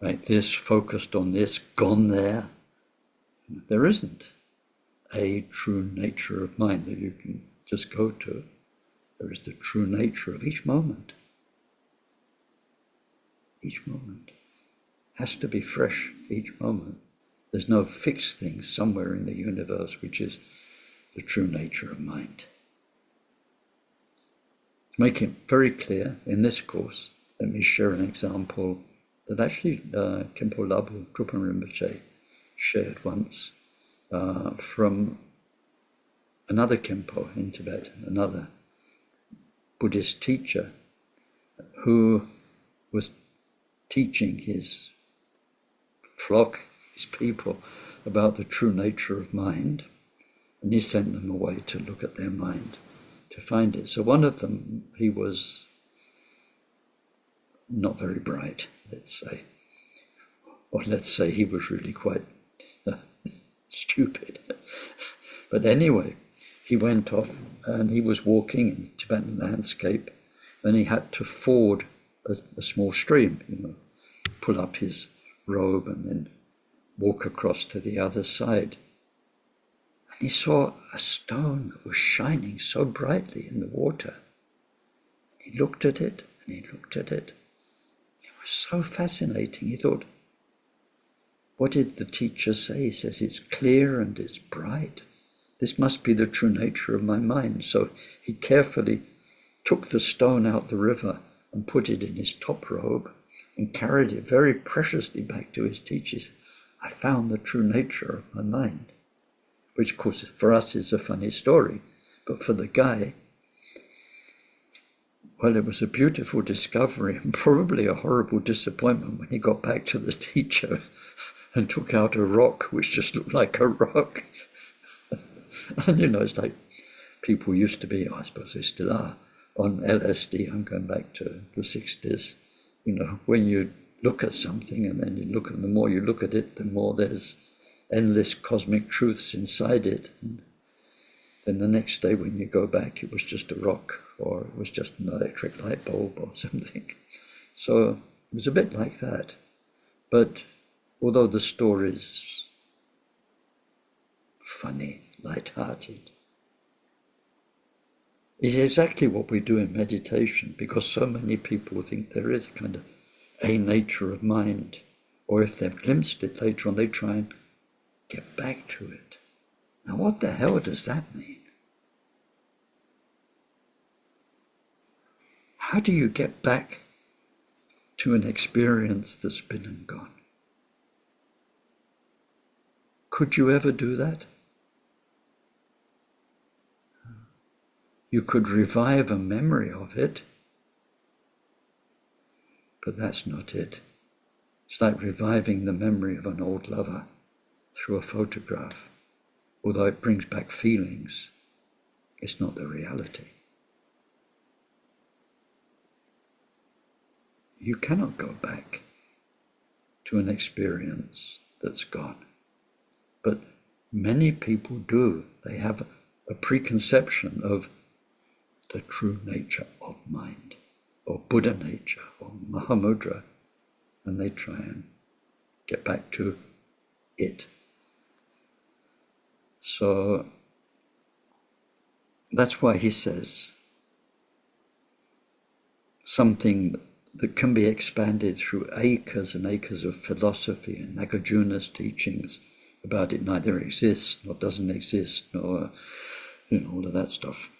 Speaker 1: like this, focused on this, gone there. There isn't a true nature of mind that you can just go to. There is the true nature of each moment. Each moment has to be fresh, each moment. There's no fixed thing somewhere in the universe which is the true nature of mind. To make it very clear, in this course, let me share an example that actually Khenpo Labu Drupal Rinpoche shared once from another Khenpo in Tibet, another Buddhist teacher who was teaching his flock, his people, about the true nature of mind. And he sent them away to look at their mind, to find it. So one of them, he was not very bright, let's say. Or let's say he was really quite stupid. But anyway, he went off and he was walking in the Tibetan landscape, and he had to ford a small stream, pull up his robe and then walk across to the other side. And he saw a stone that was shining so brightly in the water. He looked at it and he looked at it. It was so fascinating. He thought, what did the teacher say? He says, it's clear and it's bright. This must be the true nature of my mind. So he carefully took the stone out the river and put it in his top robe and carried it very preciously back to his teachers. I found the true nature of my mind, which of course for us is a funny story, but for the guy, well, it was a beautiful discovery and probably a horrible disappointment when he got back to the teacher and took out a rock which just looked like a rock. And it's like people used to be, I suppose they still are, on LSD. I'm going back to the 60s. When you look at something and then you look at, the more you look at it, the more there's endless cosmic truths inside it. And then the next day when you go back, it was just a rock, or it was just an electric light bulb or something. So it was a bit like that. But although the story's funny, light-hearted, it's exactly what we do in meditation, because so many people think there is a kind of a nature of mind, or if they've glimpsed it later on, they try and get back to it. Now, what the hell does that mean? How do you get back to an experience that's been and gone? Could you ever do that? You could revive a memory of it, but that's not it. It's like reviving the memory of an old lover through a photograph. Although it brings back feelings, it's not the reality. You cannot go back to an experience that's gone. But many people do. They have a preconception of the true nature of mind, or Buddha nature, or Mahamudra, and they try and get back to it. So that's why he says something that can be expanded through acres and acres of philosophy and Nagarjuna's teachings about it neither exists nor doesn't exist, nor all of that stuff.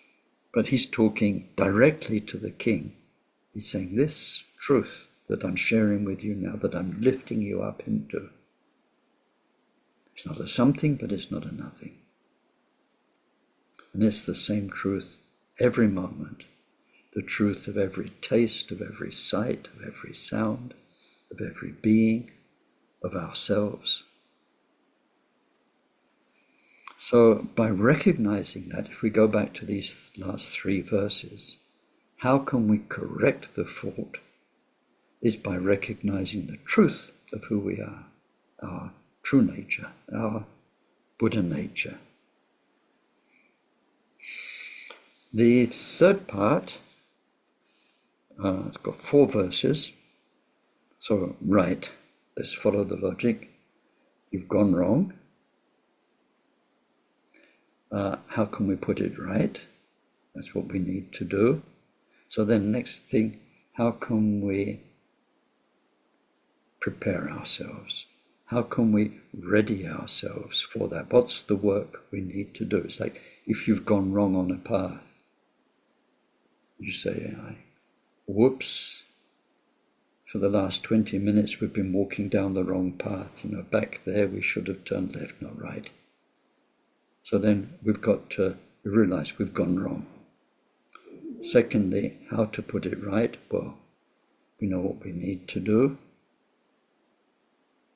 Speaker 1: But he's talking directly to the king. He's saying, this truth that I'm sharing with you now, that I'm lifting you up into, it's not a something, but it's not a nothing. And it's the same truth every moment, the truth of every taste, of every sight, of every sound, of every being, of ourselves. So by recognizing that, if we go back to these last 3 verses, how can we correct the fault? Is by recognizing the truth of who we are, our true nature, our Buddha nature. The third part, it's got 4 verses. So, right, let's follow the logic. You've gone wrong. How can we put it right? That's what we need to do. So then next thing, how can we prepare ourselves? How can we ready ourselves for that? What's the work we need to do? It's like if you've gone wrong on a path, you say, whoops, for the last 20 minutes we've been walking down the wrong path. Back there we should have turned left, not right. So then we've got to realize we've gone wrong. Secondly, how to put it right? Well, we know what we need to do.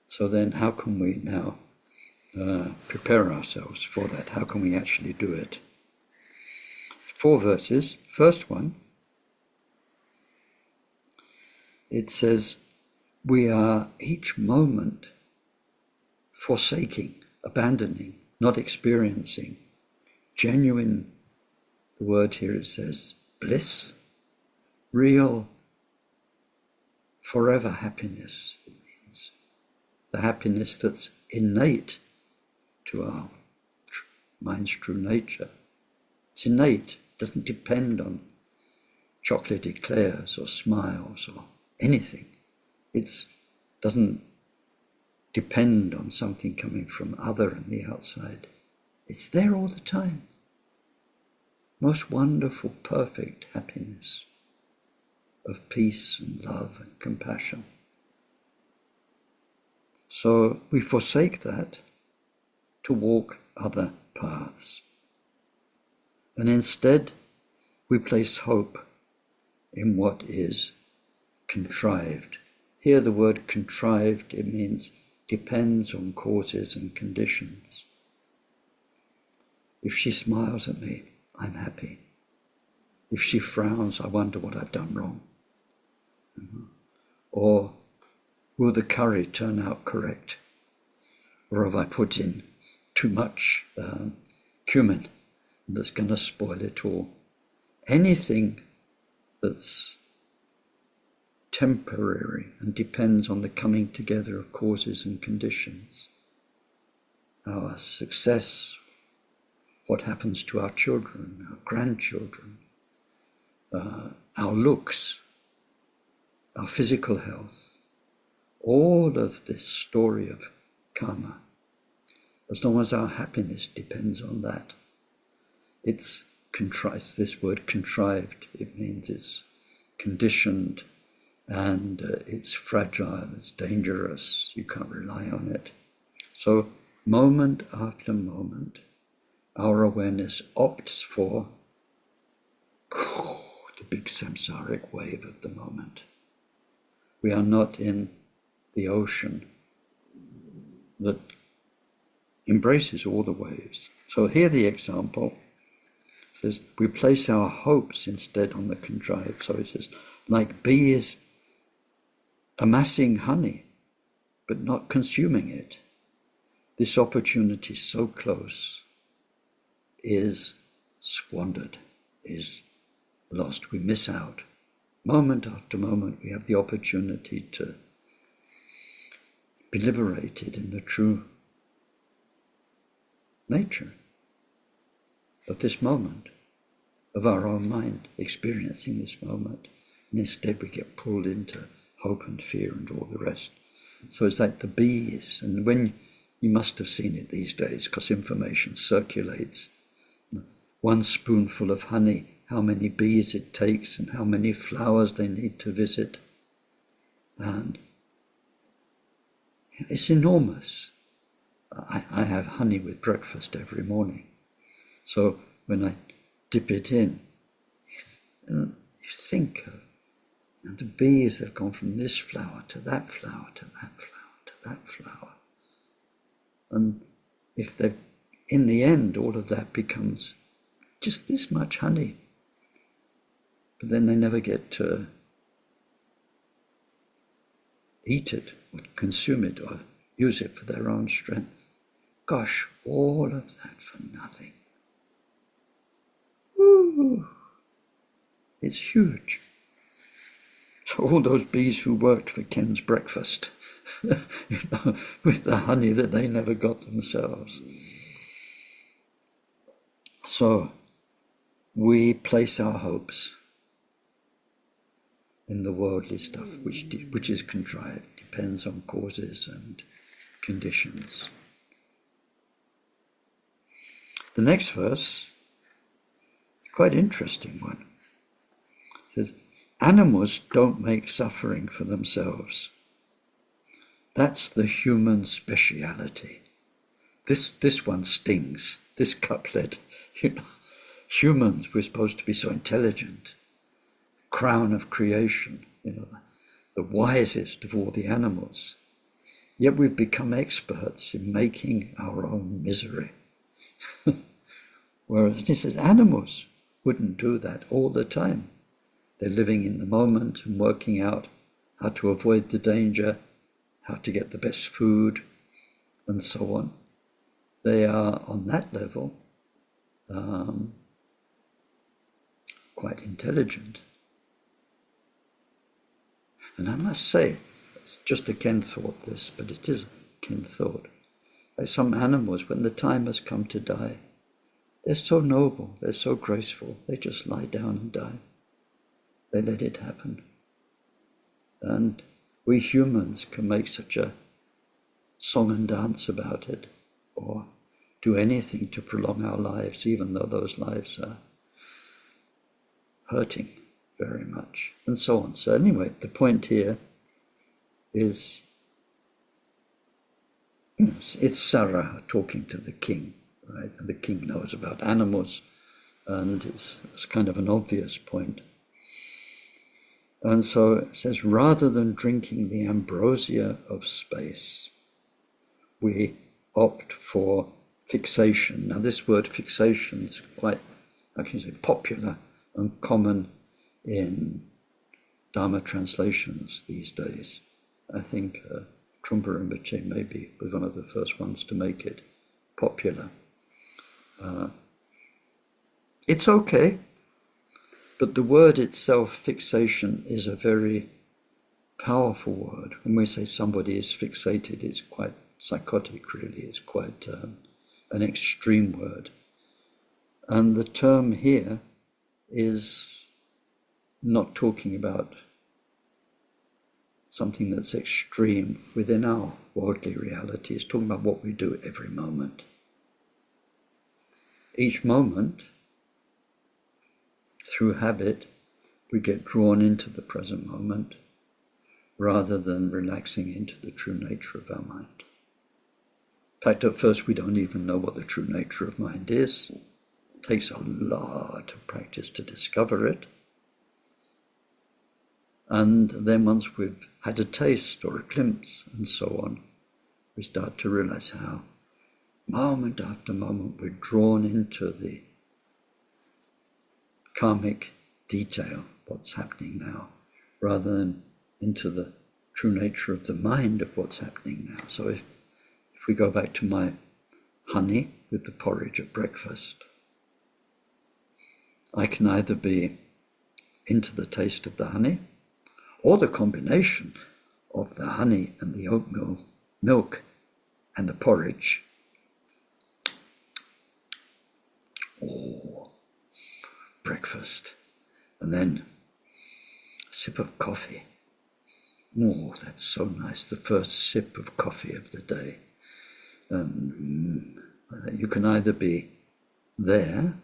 Speaker 1: So then how can we now prepare ourselves for that? How can we actually do it? 4 verses. First one, it says, we are each moment forsaking, abandoning, not experiencing genuine, the word here it says, bliss, real, forever happiness, it means. The happiness that's innate to our mind's true nature. It's innate. It doesn't depend on chocolate eclairs or smiles or anything. It doesn't depend on something coming from other and the outside. It's there all the time. Most wonderful, perfect happiness of peace and love and compassion. So we forsake that to walk other paths. And instead, we place hope in what is contrived. Here the word contrived, it means depends on causes and conditions. If she smiles at me, I'm happy. If she frowns, I wonder what I've done wrong. Or will the curry turn out correct? Or have I put in too much cumin that's going to spoil it all? Anything that's temporary and depends on the coming together of causes and conditions. Our success, what happens to our children, our grandchildren, our looks, our physical health, all of this story of karma, as long as our happiness depends on that, it's contrived. This word contrived, it means it's conditioned and it's fragile, it's dangerous, you can't rely on it. So moment after moment, our awareness opts for the big samsaric wave of the moment. We are not in the ocean that embraces all the waves. So here the example says we place our hopes instead on the contrived. So it says, like bees amassing honey, but not consuming it. This opportunity so close is squandered, is lost. We miss out. Moment after moment, we have the opportunity to be liberated in the true nature of this moment, of our own mind, experiencing this moment. And instead we get pulled into hope and fear and all the rest. So it's like the bees, and when you must have seen it these days because information circulates. One spoonful of honey, how many bees it takes and how many flowers they need to visit. And it's enormous. I have honey with breakfast every morning. So when I dip it in, you think of the bees have gone from this flower to that flower to that flower to that flower. And if they've, in the end, all of that becomes just this much honey. But then they never get to eat it or consume it or use it for their own strength. Gosh, all of that for nothing. Woo! It's huge. So all those bees who worked for Ken's breakfast, with the honey that they never got themselves. So we place our hopes in the worldly stuff, which is contrived, depends on causes and conditions. The next verse, quite interesting one, says, animals don't make suffering for themselves. That's the human speciality. This one stings, this couplet. Humans, we're supposed to be so intelligent, crown of creation, the wisest of all the animals. Yet we've become experts in making our own misery. Whereas it says animals wouldn't do that all the time. They're living in the moment and working out how to avoid the danger, how to get the best food, and so on. They are on that level quite intelligent. And I must say, it's just a Ken thought this, but it is a Ken thought. Like some animals, when the time has come to die, they're so noble, they're so graceful, they just lie down and die. They let it happen. And we humans can make such a song and dance about it, or do anything to prolong our lives, even though those lives are hurting very much, and so on. So anyway, the point here is it's Saraha talking to the king, right? And the king knows about animals, and it's kind of an obvious point. And so it says, rather than drinking the ambrosia of space, we opt for fixation. Now this word fixation is quite, I can say, popular and common in Dharma translations these days. I think Trungpa Rinpoche maybe was one of the first ones to make it popular. It's okay, but the word itself, fixation, is a very powerful word. When we say somebody is fixated, it's quite psychotic, really. It's quite an extreme word. And the term here is not talking about something that's extreme within our worldly reality. It's talking about what we do every moment. Each moment, through habit, we get drawn into the present moment rather than relaxing into the true nature of our mind. In fact, at first we don't even know what the true nature of mind is. It takes a lot of practice to discover it. And then once we've had a taste or a glimpse and so on, we start to realize how moment after moment we're drawn into the karmic detail, what's happening now, rather than into the true nature of the mind of what's happening now. So if we go back to my honey with the porridge at breakfast, I can either be into the taste of the honey, or the combination of the honey and the oatmeal milk and the porridge. Oh, breakfast. And then a sip of coffee. Oh, that's so nice. The first sip of coffee of the day. And you can either be there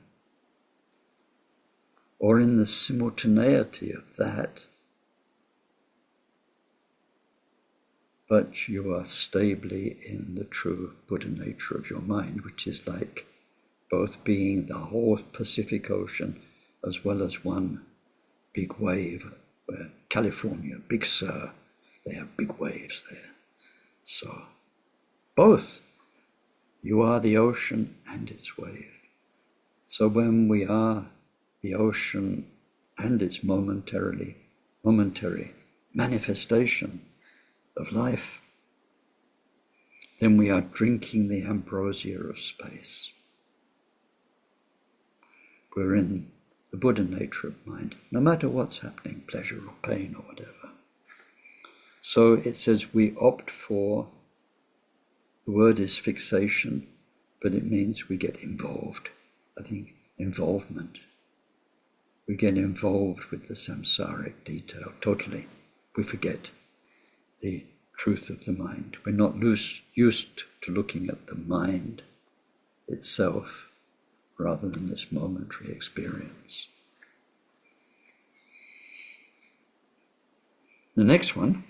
Speaker 1: or in the simultaneity of that, but you are stably in the true Buddha nature of your mind, which is like both being the whole Pacific Ocean as well as one big wave. Where California, Big Sur, they have big waves there. So both, you are the ocean and its wave. So when we are the ocean and its momentary manifestation of life, then we are drinking the ambrosia of space. We're in the Buddha nature of mind, no matter what's happening, pleasure or pain or whatever. So it says we opt for, the word is fixation, but it means we get involved. I think involvement. We get involved with the samsaric detail totally. We forget the truth of the mind. We're not used to looking at the mind itself rather than this momentary experience. The next one,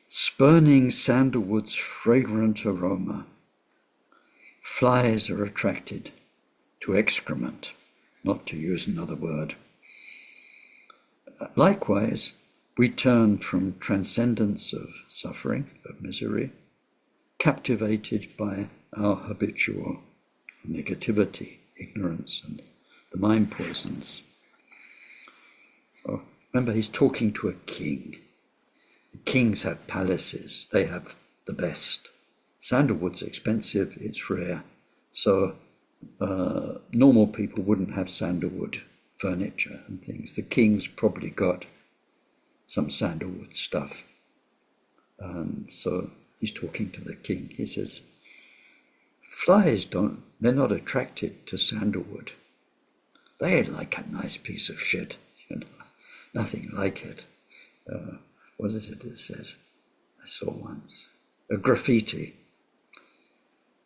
Speaker 1: spurning sandalwood's fragrant aroma, flies are attracted to excrement, not to use another word. Likewise, we turn from transcendence of suffering, of misery, captivated by our habitual negativity, ignorance, and the mind poisons. So remember, he's talking to a king. Kings have palaces, they have the best. Sandalwood's expensive, it's rare. So normal people wouldn't have sandalwood furniture and things. The king's probably got some sandalwood stuff. So he's talking to the king. He says, flies they're not attracted to sandalwood. They like a nice piece of shit, nothing like it. What is it says? I saw once. A graffiti.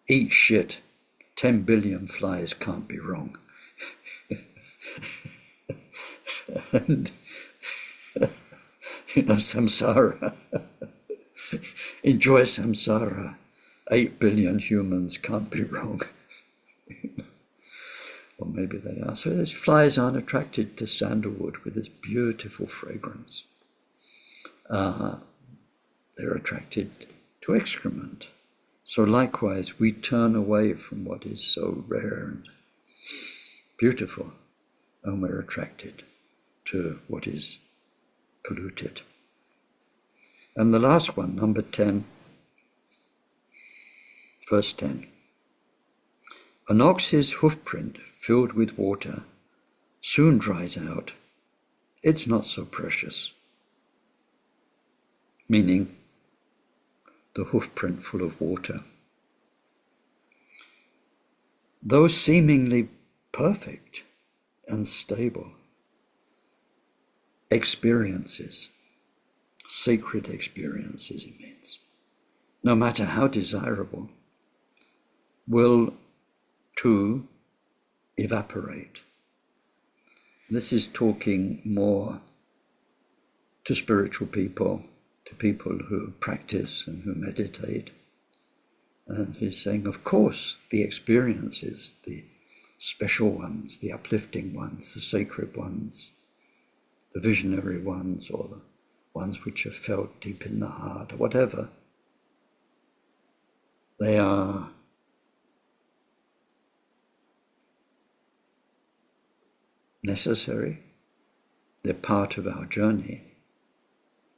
Speaker 1: Eat shit. 10 billion flies can't be wrong. And, samsara. Enjoy samsara. 8 billion humans can't be wrong. Or maybe they are. So these flies aren't attracted to sandalwood with its beautiful fragrance. They're attracted to excrement. So likewise, we turn away from what is so rare and beautiful, and we're attracted to what is polluted. And the last one, number 10, verse 10. An ox's hoofprint filled with water soon dries out. It's not so precious. Meaning, the hoofprint full of water. Those seemingly perfect and stable experiences, sacred experiences it means, no matter how desirable, will too evaporate. This is talking more to spiritual people, to people who practice and who meditate. And he's saying, of course, the experiences, the special ones, the uplifting ones, the sacred ones, the visionary ones, or the ones which are felt deep in the heart, or whatever, they are necessary. They're part of our journey.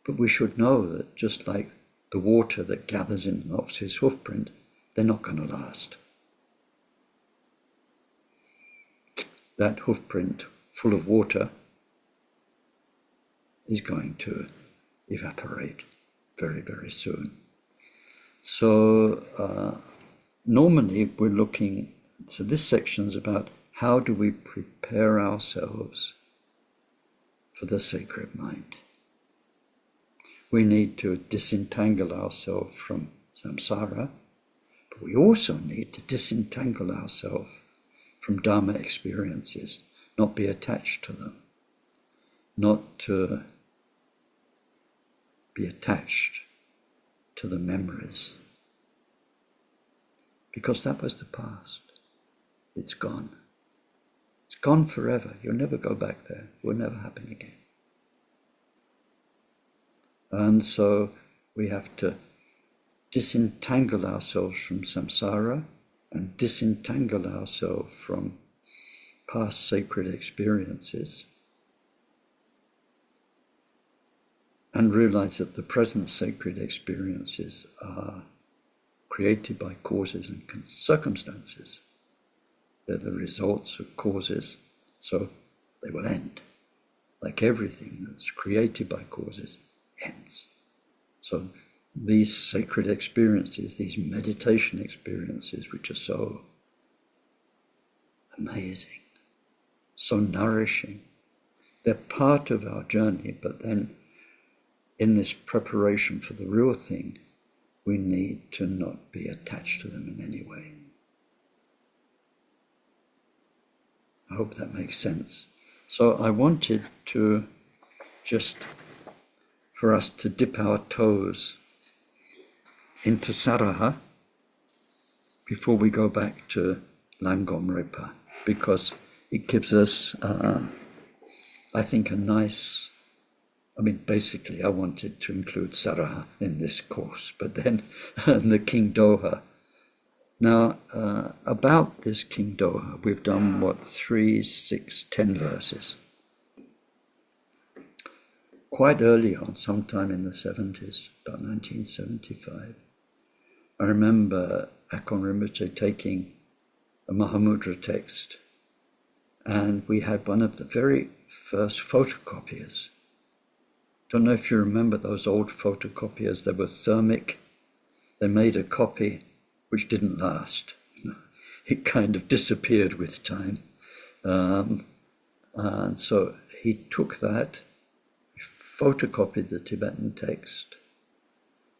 Speaker 1: But we should know that just like the water that gathers in an ox's hoofprint, they're not going to last. That hoofprint full of water is going to evaporate very, very soon. So normally we're looking, so this section's about how do we prepare ourselves for the sacred mind. We need to disentangle ourselves from samsara, but we also need to disentangle ourselves from Dharma experiences, not be attached to them, not to be attached to the memories, because that was the past. It's gone. It's gone forever. You'll never go back there. It will never happen again. And so we have to disentangle ourselves from samsara and disentangle ourselves from past sacred experiences and realize that the present sacred experiences are created by causes and circumstances. They're the results of causes, so they will end. Like everything that's created by causes ends. So these sacred experiences, these meditation experiences, which are so amazing, so nourishing, they're part of our journey, but then in this preparation for the real thing, we need to not be attached to them in any way. I hope that makes sense. So I wanted to just, for us to dip our toes into Saraha before we go back to LanGom Repa, because it gives us, I think, a nice, basically I wanted to include Saraha in this course, but then the King Doha. Now, about this King Doha, we've done, 3, 6, 10 verses. Quite early on, sometime in the 70s, about 1975, I remember Akon Rinpoche taking a Mahamudra text, and we had one of the very first photocopiers. Don't know if you remember those old photocopiers. They were thermic. They made a copy which didn't last. it kind of disappeared with time. And so he took that, photocopied the Tibetan text,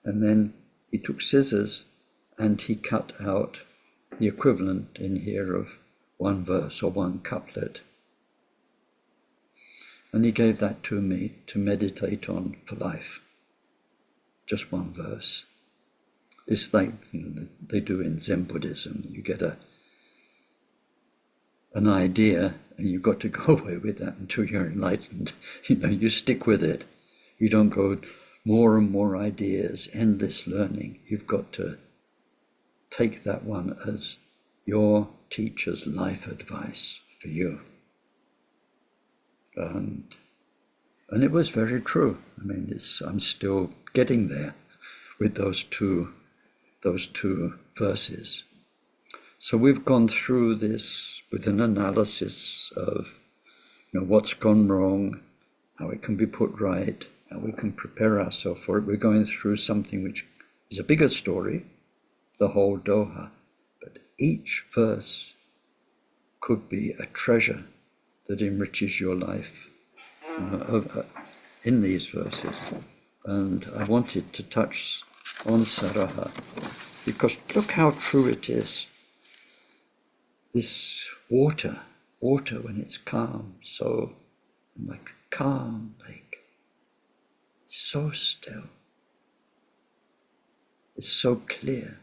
Speaker 1: and then he took scissors and he cut out the equivalent in here of one verse or one couplet. And he gave that to me to meditate on for life. Just one verse. It's like they do in Zen Buddhism. You get an idea and you've got to go away with that until you're enlightened. You stick with it. You don't go more and more ideas, endless learning. You've got to take that one as your teacher's life advice for you. And it was very true. I mean, I'm still getting there with those two verses. So we've gone through this with an analysis of what's gone wrong, how it can be put right, how we can prepare ourselves for it. We're going through something which is a bigger story, the whole Doha, but each verse could be a treasure that enriches your life in these verses. And I wanted to touch on Saraha, because look how true it is. This water when it's calm, so like a calm lake, so still, it's so clear.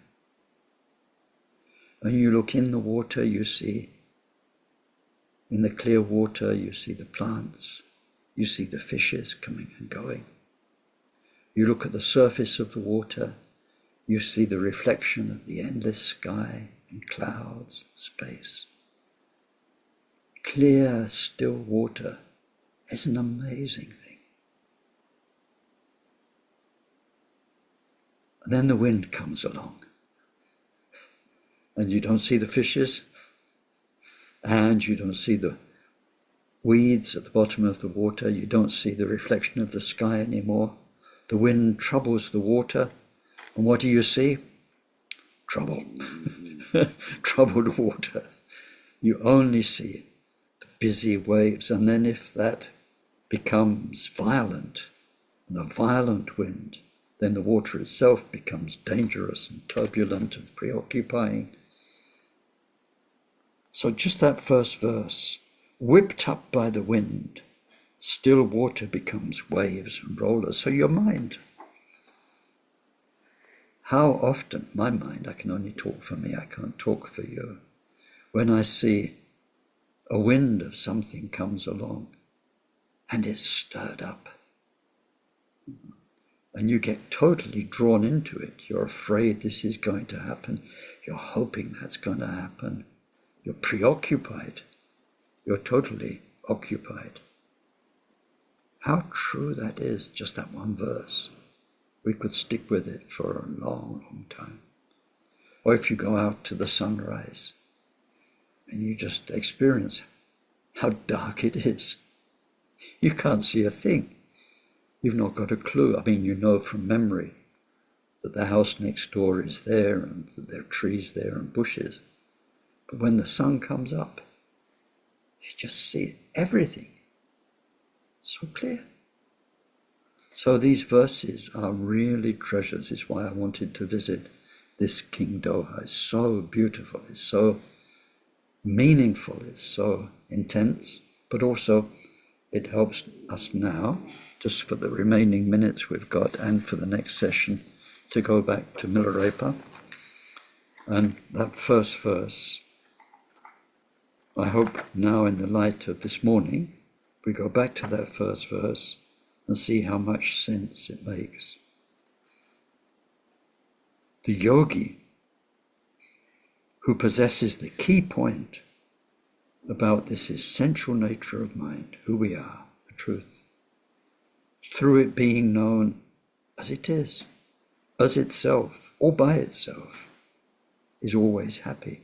Speaker 1: When you look in the water, you see, in the clear water, you see the plants, you see the fishes coming and going. You look at the surface of the water, you see the reflection of the endless sky and clouds and space. Clear, still water is an amazing thing. And then the wind comes along, and you don't see the fishes, and you don't see the weeds at the bottom of the water. You don't see the reflection of the sky anymore. The wind troubles the water, and what do you see? Trouble. Troubled water. You only see the busy waves, and then if that becomes violent, and a violent wind, then the water itself becomes dangerous and turbulent and preoccupying. So just that first verse, whipped up by the wind, still water becomes waves and rollers. So your mind, how often, my mind, I can only talk for me, I can't talk for you, when I see a wind of something comes along and it's stirred up, and you get totally drawn into it. You're afraid this is going to happen. You're hoping that's going to happen. You're preoccupied. You're totally occupied. How true that is, just that one verse. We could stick with it for a long, long time. Or if you go out to the sunrise and you just experience how dark it is, you can't see a thing. You've not got a clue. I mean, you know from memory that the house next door is there and that there are trees there and bushes. But when the sun comes up, you just see everything so clear. So these verses are really treasures. It's why I wanted to visit this King Doha. It's so beautiful. It's so meaningful. It's so intense. But also it helps us now, just for the remaining minutes we've got and for the next session, to go back to Milarepa. And that first verse, I hope now in the light of this morning, we go back to that first verse and see how much sense it makes. The yogi who possesses the key point about this essential nature of mind, who we are, the truth, through it being known as it is, as itself, or by itself, is always happy.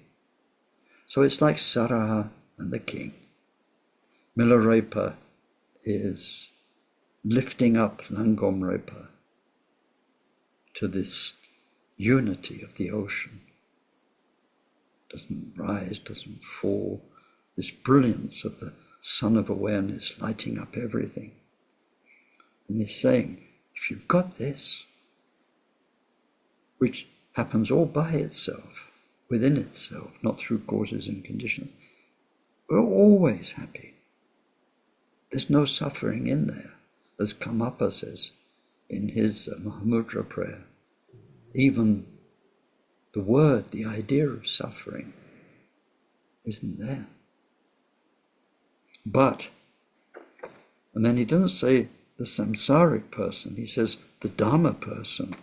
Speaker 1: So it's like Saraha and the king. Milarepa is lifting up LanGom Repa to this unity of the ocean. doesn't rise, doesn't fall. This brilliance of the sun of awareness lighting up everything. And he's saying, if you've got this, which happens all by itself, within itself, not through causes and conditions, we're always happy. There's no suffering in there, as Karmapa says in his Mahamudra prayer. Even the word, the idea of suffering isn't there. But, and then he doesn't say the samsaric person, he says the Dharma person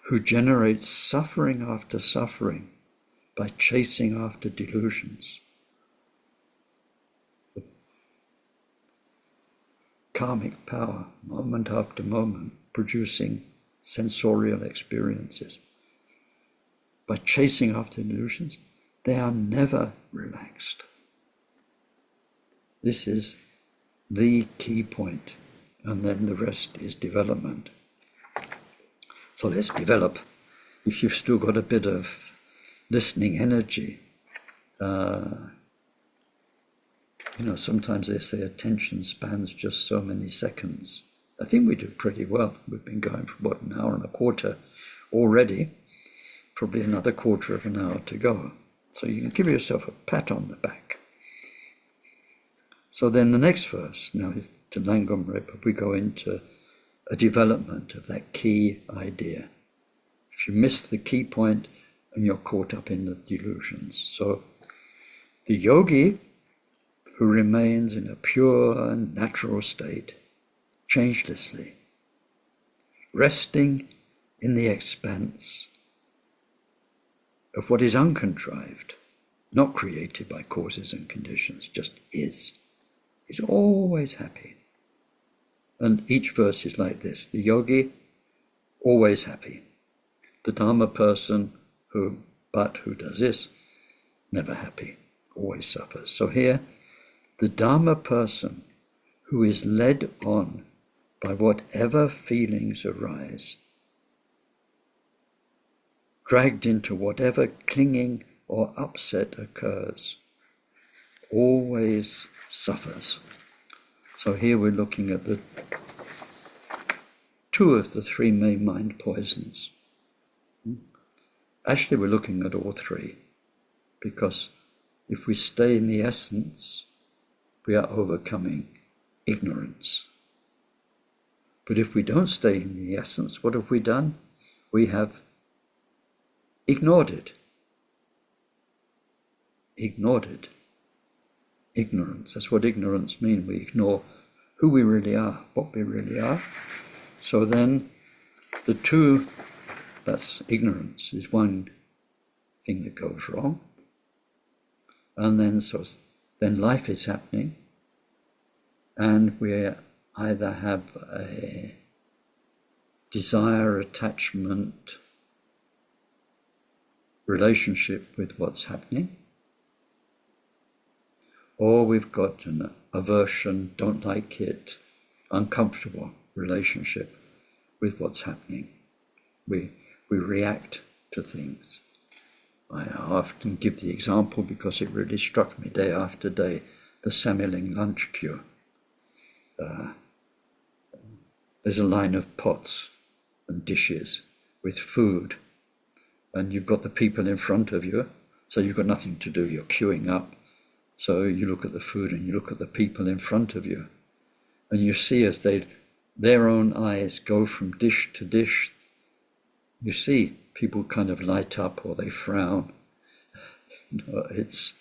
Speaker 1: who generates suffering after suffering by chasing after delusions. The karmic power, moment after moment, producing sensorial experiences. By chasing after delusions, they are never relaxed. This is the key point, and then the rest is development. So let's develop. If you've still got a bit of listening energy, sometimes they say attention spans just so many seconds. I think we do pretty well. We've been going for about an hour and a quarter already, probably another quarter of an hour to go. So you can give yourself a pat on the back. So then the next verse, now to LanGom Repa, we go into a development of that key idea. If you miss the key point and you're caught up in the delusions. So the yogi who remains in a pure and natural state, changelessly, resting in the expanse of what is uncontrived, not created by causes and conditions, just is always happy. And each verse is like this. The yogi, always happy. The Dharma person who does this, never happy, always suffers. So here, the Dharma person who is led on by whatever feelings arise, dragged into whatever clinging or upset occurs, always suffers. So here we're looking at the two of the three main mind poisons. Actually, we're looking at all three, because if we stay in the essence, we are overcoming ignorance. But if we don't stay in the essence, what have we done? We have ignored it. Ignored it. Ignorance. That's what ignorance means. We ignore who we really are, what we really are. So then the two, that's ignorance, is one thing that goes wrong. And then life is happening, and we either have a desire, attachment, relationship with what's happening, or we've got an aversion, don't like it, uncomfortable relationship with what's happening. We react to things. I often give the example because it really struck me day after day, the Samiling lunch queue. There's a line of pots and dishes with food, and you've got the people in front of you, so you've got nothing to do, you're queuing up. So you look at the food and you look at the people in front of you, and you see as their own eyes go from dish to dish, you see people kind of light up or they frown. It's,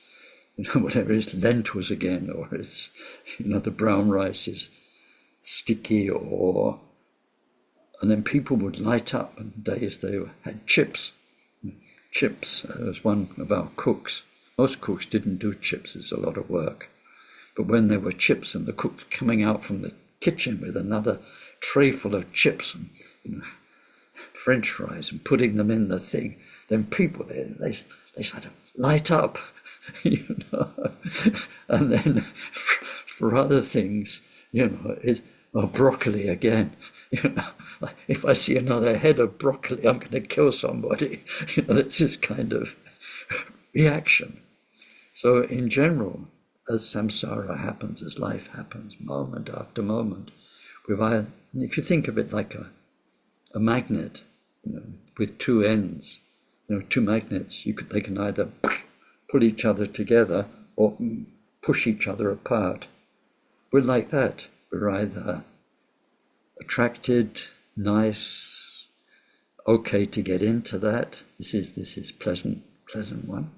Speaker 1: whatever, it's lentils again, or it's, the brown rice is sticky, and then people would light up on days they had chips. Chips, as one of our cooks, most cooks didn't do chips, it's a lot of work. But when there were chips and the cook's coming out from the kitchen with another tray full of chips and French fries and putting them in the thing, then people, they sort of light up, And then for other things, or broccoli again. If I see another head of broccoli, I'm going to kill somebody. That's this kind of reaction. So in general, as samsara happens, as life happens, moment after moment, and if you think of it like a magnet, with two ends, two magnets, they can either pull each other together or push each other apart. We're like that. We're either attracted, nice, okay to get into that. This is pleasant one.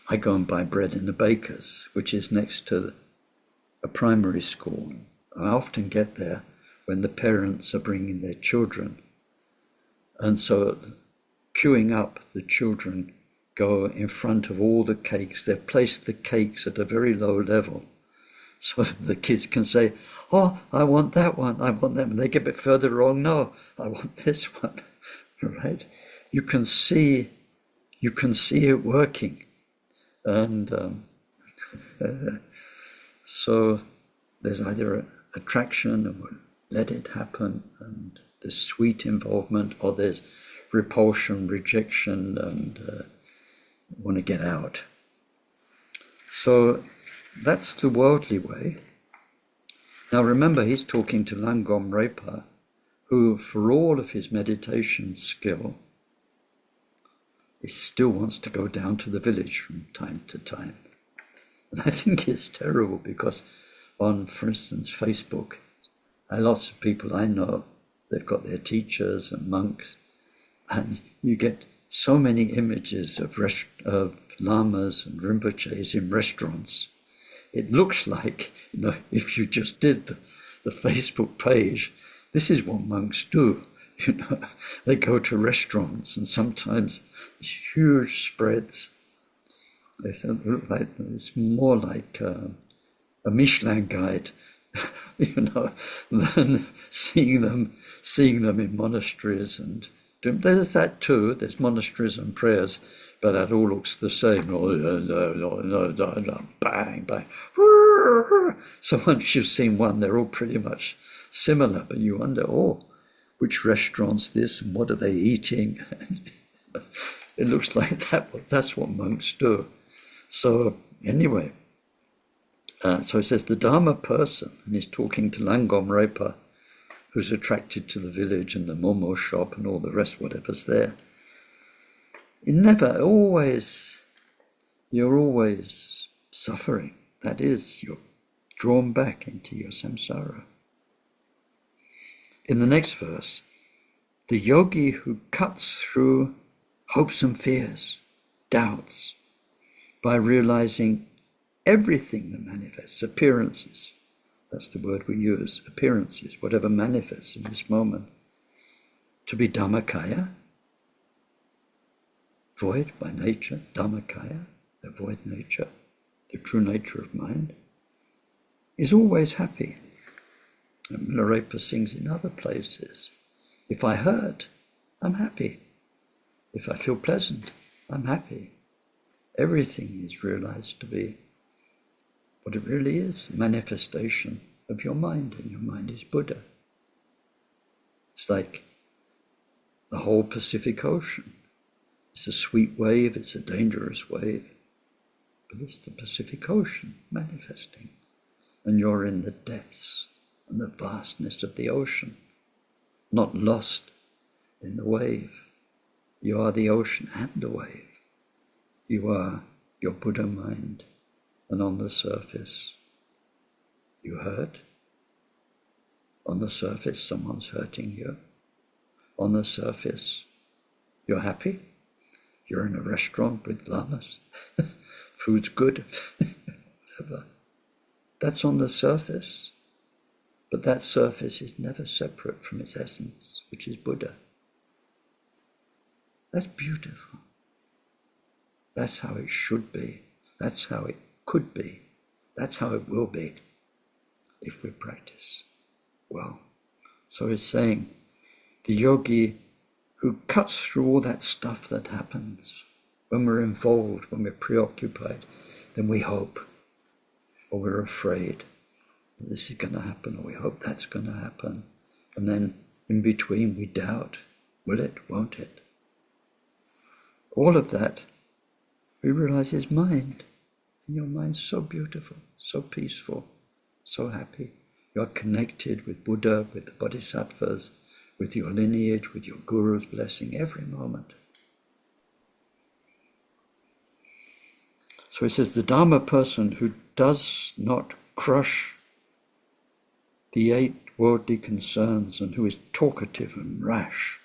Speaker 1: I go and buy bread in a baker's, which is next to a primary school. I often get there when the parents are bringing their children. And so queuing up, the children go in front of all the cakes. They've placed the cakes at a very low level so that the kids can say, oh, I want that one, I want that one. They get a bit further along, no, I want this one, right? You can see it working. And so there's either attraction, and we'll let it happen, and there's sweet involvement, or there's repulsion, rejection, and want to get out. So that's the worldly way. Now remember, he's talking to LanGom Repa, who, for all of his meditation skill, he still wants to go down to the village from time to time. And I think it's terrible because on, for instance, Facebook, lots of people I know, they've got their teachers and monks, and you get so many images of lamas and rinpoches in restaurants. It looks like, if you just did the Facebook page, this is what monks do. They go to restaurants, and sometimes huge spreads. They look like it's more like a Michelin guide, than seeing them in monasteries. And there's that too. There's monasteries and prayers, but that all looks the same. Bang, bang. So once you've seen one, they're all pretty much similar, but you wonder, which restaurant's this and what are they eating? It looks like that. That's what monks do. So anyway, so it says the Dharma person, and he's talking to LanGom Repa, who's attracted to the village and the momo shop and all the rest, whatever's there. You're always suffering. That is, you're drawn back into your samsara. In the next verse, the yogi who cuts through hopes and fears, doubts, by realizing everything that manifests, appearances, that's the word we use, appearances, whatever manifests in this moment, to be Dhammakaya, void by nature, Dhammakaya, the void nature, the true nature of mind, is always happy. And Milarepa sings in other places, if I hurt, I'm happy. If I feel pleasant, I'm happy. Everything is realized to be what it really is, a manifestation of your mind, and your mind is Buddha. It's like the whole Pacific Ocean. It's a sweet wave, it's a dangerous wave, but it's the Pacific Ocean manifesting. And you're in the depths and the vastness of the ocean, not lost in the wave. You are the ocean and the wave. You are your Buddha mind, and on the surface, you hurt. On the surface, someone's hurting you. On the surface, you're happy. You're in a restaurant with lamas. Food's good, whatever. That's on the surface. But that surface is never separate from its essence, which is Buddha. That's beautiful. That's how it should be. That's how it could be. That's how it will be if we practice well. So he's saying the yogi who cuts through all that stuff that happens when we're involved, when we're preoccupied, then we hope, or we're afraid, this is going to happen, or we hope that's going to happen. And then in between we doubt, will it, won't it? All of that, we realize is mind. And your mind's so beautiful, so peaceful, so happy. You're connected with Buddha, with the Bodhisattvas, with your lineage, with your Guru's blessing every moment. So he says, the Dharma person who does not crush the 8 worldly concerns and who is talkative and rash.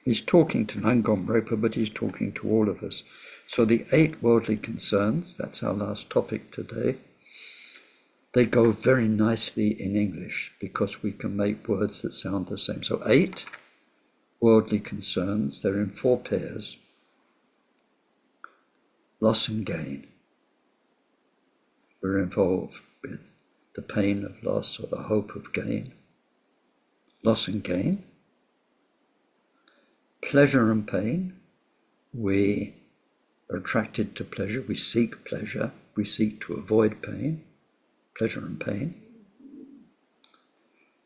Speaker 1: He's talking to LanGom Repa, but he's talking to all of us. So the 8 worldly concerns, that's our last topic today, they go very nicely in English because we can make words that sound the same. So 8 worldly concerns, they're in 4 pairs. Loss and gain. We're involved with the pain of loss or the hope of gain. Loss and gain. Pleasure and pain. We are attracted to pleasure. We seek pleasure. We seek to avoid pain. Pleasure and pain.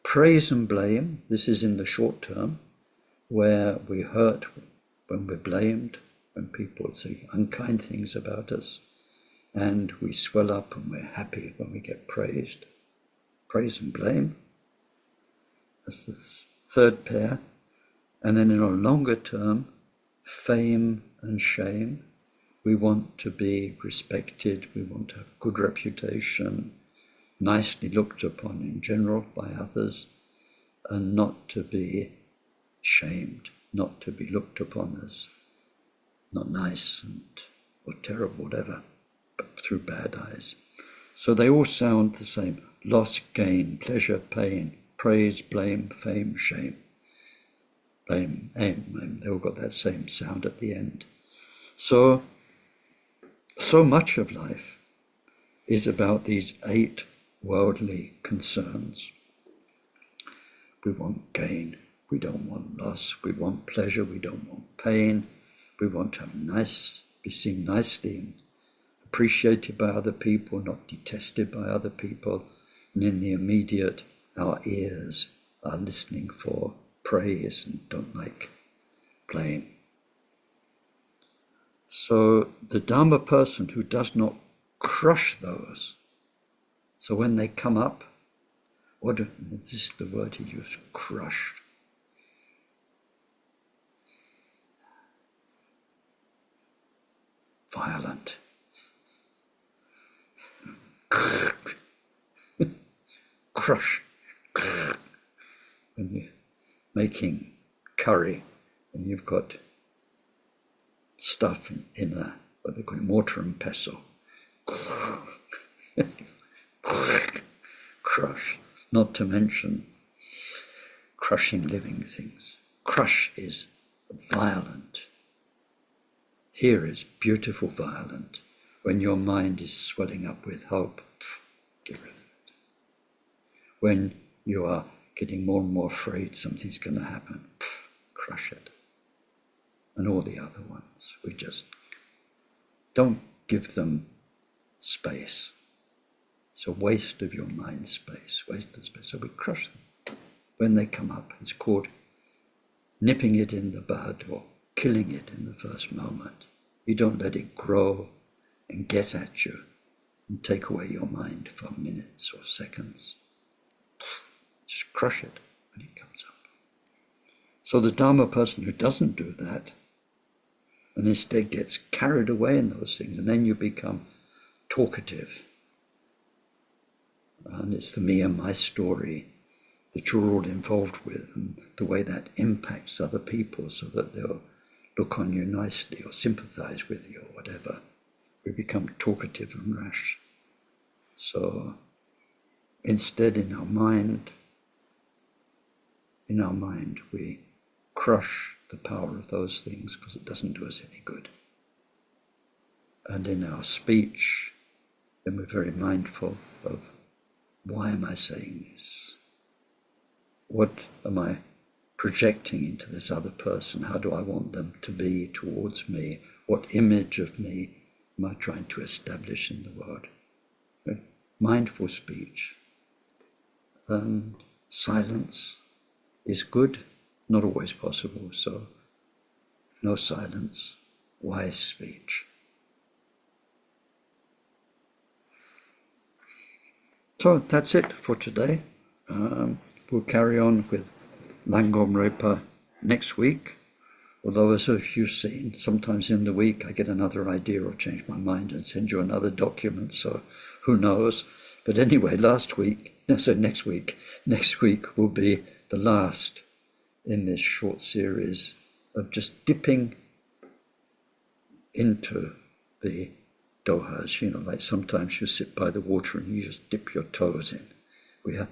Speaker 1: Praise and blame. This is in the short term, where we hurt when we're blamed, when people say unkind things about us, and we swell up and we're happy when we get praised. Praise and blame. That's the 3rd pair. And then in a longer term, fame and shame. We want to be respected, we want to have good reputation, nicely looked upon in general by others, and not to be shamed, not to be looked upon as not nice and or terrible, whatever, but through bad eyes. So they all sound the same. Loss, gain, pleasure, pain, praise, blame, fame, shame. Blame, aim, they all got that same sound at the end. So much of life is about these 8 worldly concerns. We want gain, we don't want loss, we want pleasure, we don't want pain, we want to be seen nicely and appreciated by other people, not detested by other people. And in the immediate, our ears are listening for praise and don't like blame. So the Dharma person who does not crush those, so when they come up, this is the word he used, crushed. Violent. Crush. When you're making curry and you've got stuff in a, what they call it, mortar and pestle. Crush. Not to mention crushing living things. Crush is violent. Here is beautiful violent. When your mind is swelling up with hope, get rid of it. When you are getting more and more afraid something's going to happen, crush it. And all the other ones, we just don't give them space. It's a waste of your mind space, waste of space. So we crush them. When they come up, it's called nipping it in the bud or killing it in the first moment. You don't let it grow and get at you and take away your mind for minutes or seconds. Just crush it when it comes up. So the Dharma person who doesn't do that and instead gets carried away in those things, and then you become talkative. And it's the me and my story that you're all involved with, and the way that impacts other people so that they'll look on you nicely or sympathize with you or whatever. We become talkative and rash. So instead in our mind we crush the power of those things because it doesn't do us any good. And in our speech, then we're very mindful of, why am I saying this? What am I projecting into this other person? How do I want them to be towards me? What image of me am I trying to establish in the world? mindful speech. And silence is good, not always possible. So no silence, wise speech. So that's it for today. We'll carry on with LanGom Repa next week. Although, as you've seen, sometimes in the week I get another idea or change my mind and send you another document, so who knows. But anyway, next week will be the last in this short series of just dipping into the Dohas. Like sometimes you sit by the water and you just dip your toes in. We are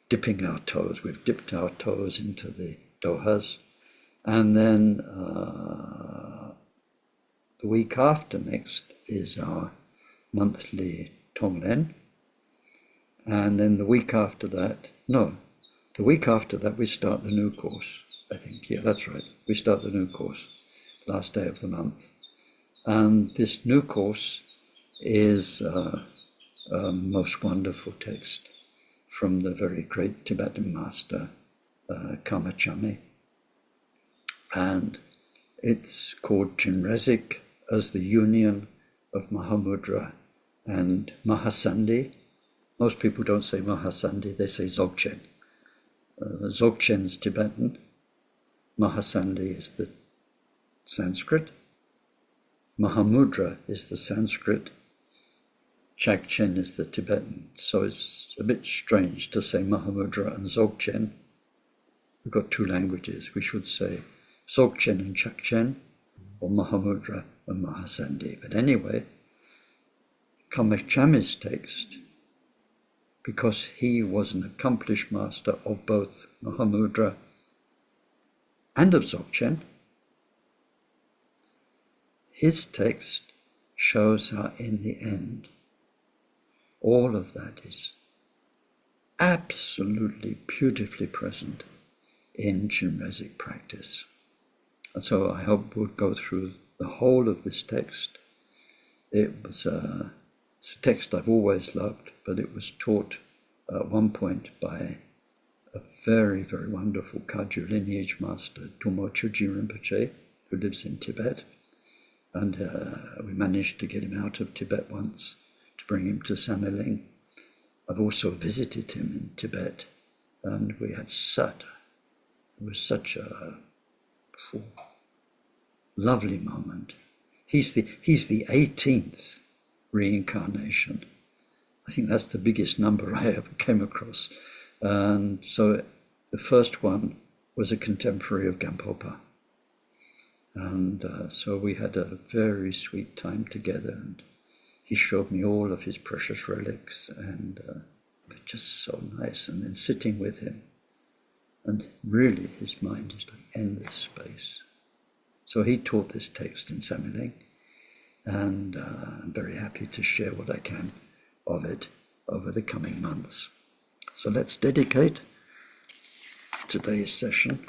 Speaker 1: dipping our toes. We've dipped our toes into the Dohas. And then the week after next is our monthly Tonglen. And then the week after that we start the new course, I think. Yeah, that's right. We start the new course, last day of the month. And this new course is a most wonderful text from the very great Tibetan master, Kamachami. And it's called Chinrezik as the union of Mahamudra and Mahasandhi. Most people don't say Mahasandhi, they say Dzogchen. Dzogchen's Tibetan, Mahasandhi is the Sanskrit, Mahamudra is the Sanskrit, Chakchen is the Tibetan. So it's a bit strange to say Mahamudra and Dzogchen. We've got two languages. We should say Dzogchen and Chakchen, or Mahamudra and Mahasandhi. But anyway, Kamachami's text, because he was an accomplished master of both Mahamudra and of Dzogchen, his text shows how in the end all of that is absolutely beautifully present in Chinrezik practice. And so I hope we'll go through the whole of this text. It's a text I've always loved, but it was taught at one point by a very, very wonderful Kagyu lineage master, Tumo Chuji Rinpoche, who lives in Tibet. And we managed to get him out of Tibet once to bring him to Samiling. I've also visited him in Tibet, and we had such a lovely moment. He's the 18th reincarnation. I think that's the biggest number I ever came across. And so the first one was a contemporary of Gampopa. And so we had a very sweet time together, and he showed me all of his precious relics, and just so nice. And then sitting with him, and really his mind is like endless space. So he taught this text in Samiling, and I'm very happy to share what I can of it over the coming months. So let's dedicate today's session.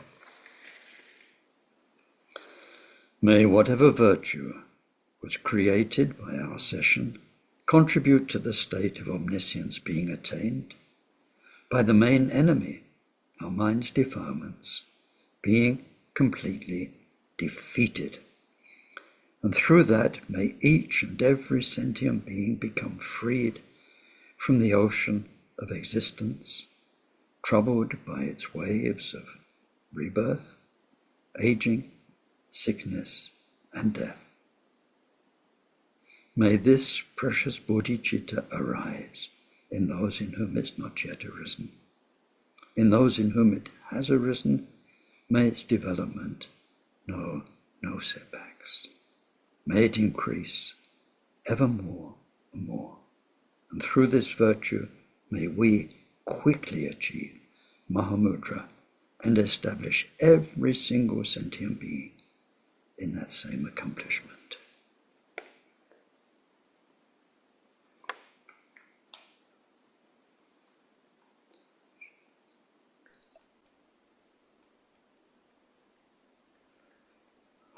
Speaker 1: May whatever virtue was created by our session contribute to the state of omniscience being attained by the main enemy, our mind's defilements, being completely defeated. And through that may each and every sentient being become freed from the ocean of existence, troubled by its waves of rebirth, aging, sickness, and death. May this precious bodhicitta arise in those in whom it's not yet arisen. In those in whom it has arisen, may its development know no setbacks. May it increase ever more and more. And through this virtue, may we quickly achieve Mahamudra and establish every single sentient being in that same accomplishment.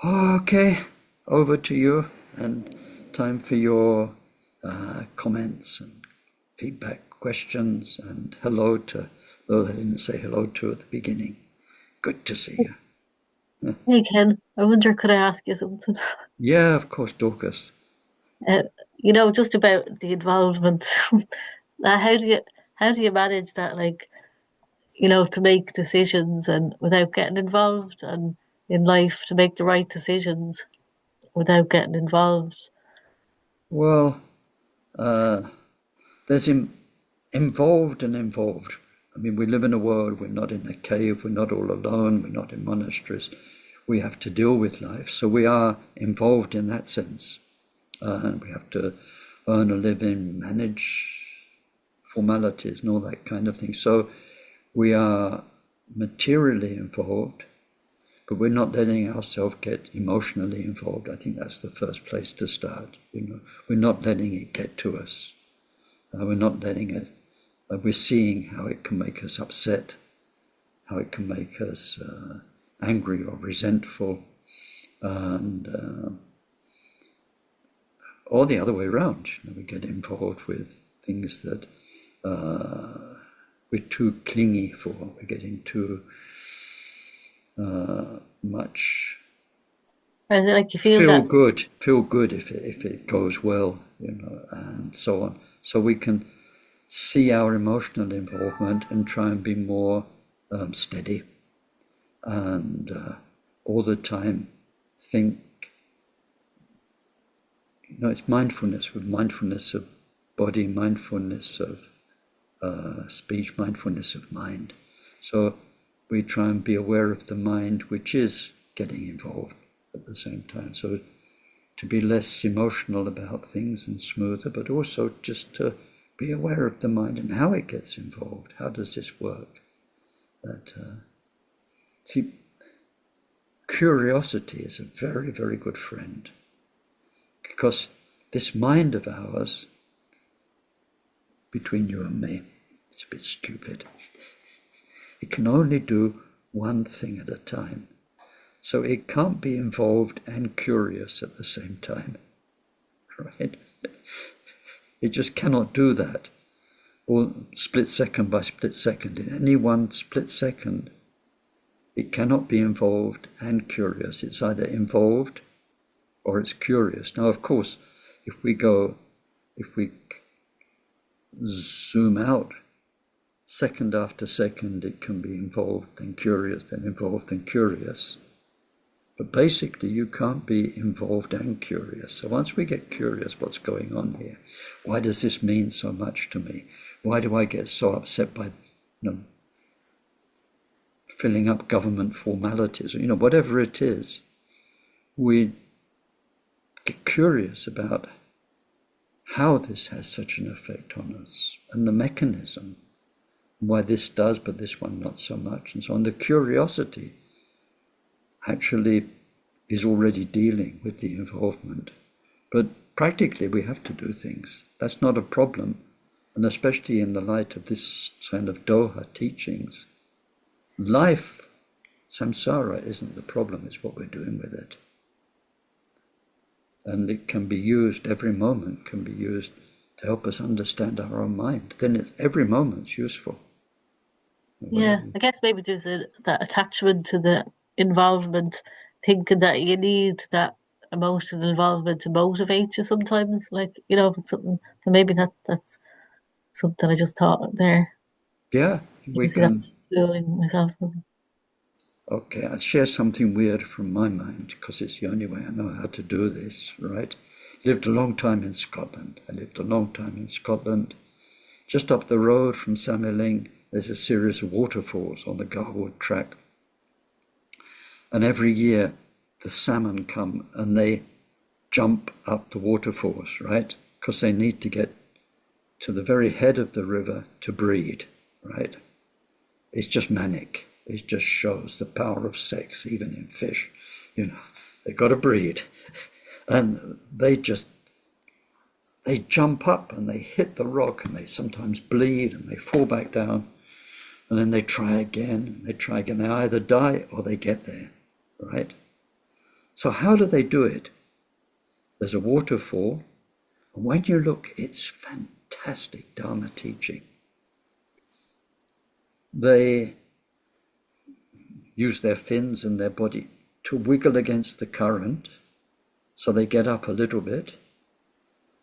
Speaker 1: Okay, over to you, and time for your comments and feedback, questions, and hello to those I didn't say hello to at the beginning. Good to see you.
Speaker 2: Hey Ken, I wonder could I ask you something?
Speaker 1: Yeah, of course, Dorcas.
Speaker 2: Uh, just about the involvement. How do you manage that, like, to make decisions and without getting involved, and in life to make the right decisions without getting involved?
Speaker 1: Well, there's involved and involved. I mean, we live in a world, we're not in a cave, we're not all alone, we're not in monasteries. We have to deal with life. So we are involved in that sense. And we have to earn a living, manage formalities and all that kind of thing. So we are materially involved, but we're not letting ourselves get emotionally involved. I think that's the first place to start. We're not letting it get to us. We're not letting it. We're seeing how it can make us upset, how it can make us angry or resentful, and or the other way around. We get involved with things that we're too clingy for. We're getting too much
Speaker 2: Or is it like you feel
Speaker 1: feel
Speaker 2: that?
Speaker 1: good, if it goes well, and so on. So we can see our emotional involvement and try and be more steady, and all the time think. It's mindfulness, with mindfulness of body, mindfulness of speech, mindfulness of mind. So we try and be aware of the mind, which is getting involved at the same time. So to be less emotional about things and smoother, but also just to be aware of the mind and how it gets involved. How does this work? See, curiosity is a very, very good friend, because this mind of ours, between you and me, it's a bit stupid. It can only do one thing at a time. So it can't be involved and curious at the same time, right? It just cannot do that. Or split second by split second. In any one split second, it cannot be involved and curious. It's either involved or it's curious. Now, of course, if we zoom out, second after second, it can be involved, then curious, then involved, then curious. But basically, you can't be involved and curious. So once we get curious, what's going on here? Why does this mean so much to me? Why do I get so upset by, filling up government formalities? Whatever it is, we get curious about how this has such an effect on us, and the mechanism, why this does, but this one not so much, and so on. The curiosity actually is already dealing with the involvement. But practically we have to do things. That's not a problem. And especially in the light of this kind of Doha teachings, life, samsara, isn't the problem, it's what we're doing with it. And it can be used, every moment can be used to help us understand our own mind. Then every moment's useful.
Speaker 2: Yeah, I guess maybe there's that attachment to the involvement, thinking that you need that emotional involvement to motivate you sometimes. Like, if it's something, then maybe that's something I just thought there.
Speaker 1: Yeah,
Speaker 2: You
Speaker 1: we
Speaker 2: can see
Speaker 1: can.
Speaker 2: that's fueling myself.
Speaker 1: Okay, I'll share something weird from my mind, because it's the only way I know how to do this, right? Lived a long time in Scotland. Just up the road from Sameling, there's a series of waterfalls on the Garwood track. And every year the salmon come and they jump up the waterfalls, right? Because they need to get to the very head of the river to breed, right? It's just manic. It just shows the power of sex, even in fish. They've got to breed. And they jump up and they hit the rock, and they sometimes bleed and they fall back down. And then they try again, and they try again. They either die or they get there, right? So how do they do it? There's a waterfall, and when you look, it's fantastic. fantastic Dharma teaching. They use their fins and their body to wiggle against the current, so they get up a little bit,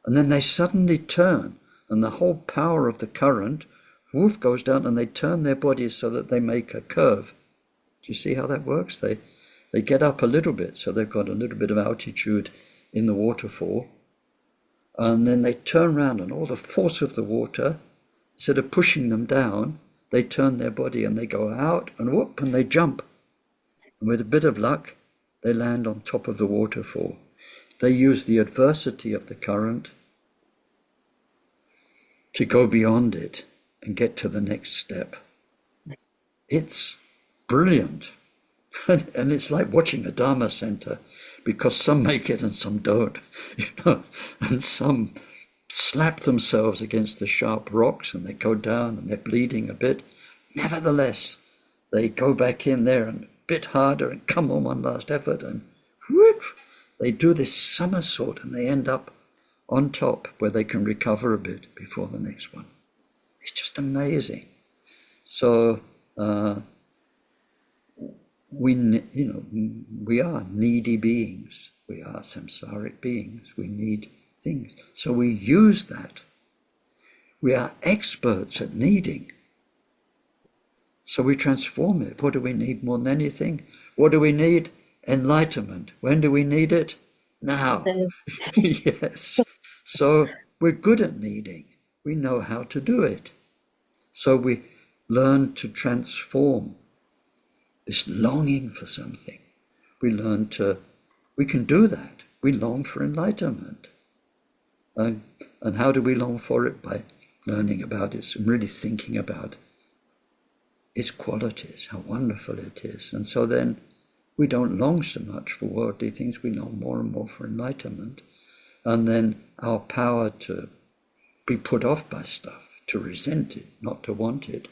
Speaker 1: and then they suddenly turn, and the whole power of the current, woof, goes down, and they turn their bodies so that they make a curve. Do you see how that works? They get up a little bit, so they've got a little bit of altitude in the waterfall, and then they turn around, and all the force of the water, instead of pushing them down, they turn their body and they go out and whoop, and they jump. And with a bit of luck, they land on top of the waterfall. They use the adversity of the current to go beyond it and get to the next step. It's brilliant. And it's like watching a Dharma center, because some make it and some don't, and some slap themselves against the sharp rocks and they go down and they're bleeding a bit. Nevertheless, they go back in there and a bit harder and come on one last effort, and whoop, they do this somersault and they end up on top where they can recover a bit before the next one. It's just amazing. So we are needy beings. We are samsaric beings. We need things. So we use that. We are experts at needing. So we transform it. What do we need more than anything? What do we need? Enlightenment. When do we need it? Now. Yes. So we're good at needing. We know how to do it. So we learn to transform this longing for something. We can do that. We long for enlightenment. And how do we long for it? By learning about it and really thinking about its qualities, how wonderful it is. And so then we don't long so much for worldly things, we long more and more for enlightenment. And then our power to be put off by stuff, to resent it, not to want it,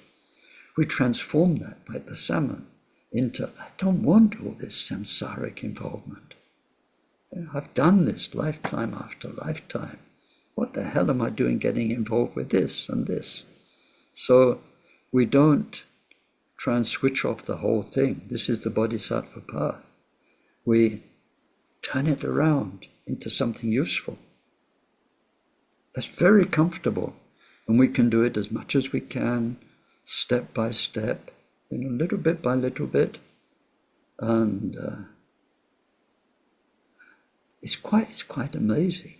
Speaker 1: we transform that, like the salmon, into, I don't want all this samsaric involvement. I've done this lifetime after lifetime. What the hell am I doing getting involved with this and this? So we don't try and switch off the whole thing. This is the bodhisattva path. We turn it around into something useful. That's very comfortable. And we can do it as much as we can, step by step, little bit by little bit. And it's quite amazing.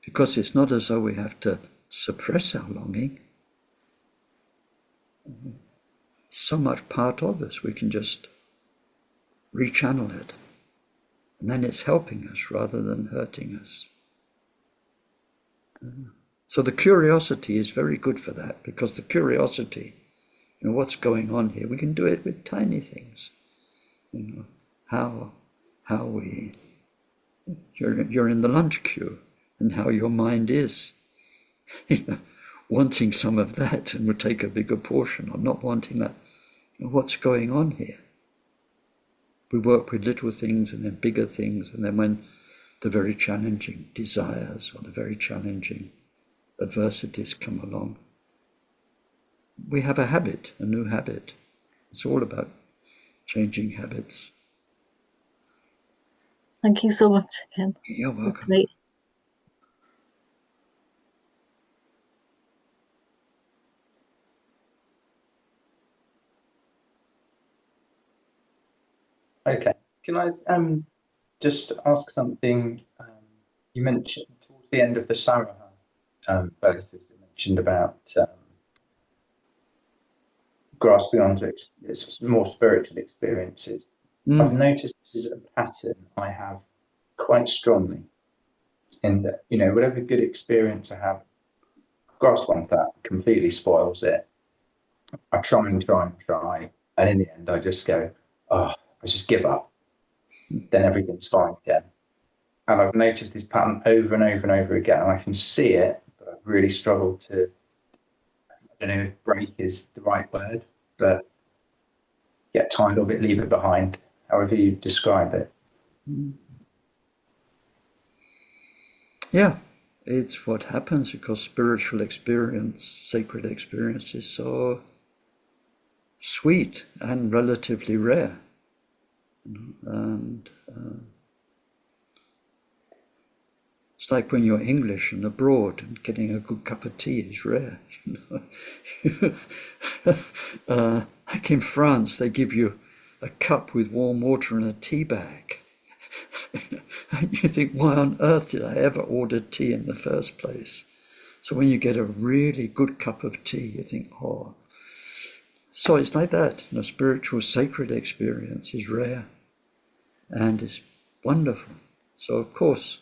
Speaker 1: Because it's not as though we have to suppress our longing. It's so much part of us, we can just rechannel it. And then it's helping us rather than hurting us. So the curiosity is very good for that, because the curiosity, what's going on here, we can do it with tiny things. How you're in the lunch queue, and how your mind is, wanting some of that and would take a bigger portion, or not wanting that. What's going on here? We work with little things and then bigger things, and then when the very challenging desires or the very challenging adversities come along, we have a habit, a new habit. It's all about changing habits.
Speaker 2: Thank you so much, Ken.
Speaker 1: You're welcome.
Speaker 2: Great.
Speaker 3: Okay, can I just ask something? You mentioned towards the end of the Saraha verses, you mentioned about grasping onto more spiritual experiences. I've noticed this is a pattern I have quite strongly, in that, whatever good experience I have, grasp onto that completely spoils it. I try, and in the end I just go, I just give up. Then everything's fine again. And I've noticed this pattern over and over and over again, and I can see it, but I've really struggled to, I don't know if break is the right word, but get tired of it, leave it behind, however you describe it.
Speaker 1: Yeah, it's what happens because spiritual experience, sacred experience, is so sweet and relatively rare. And it's like when you're English and abroad and getting a good cup of tea is rare. Like in France, they give you a cup with warm water and a tea bag. And you think, why on earth did I ever order tea in the first place? So when you get a really good cup of tea, you think, oh. So it's like that. Spiritual sacred experience is rare and it's wonderful. So of course,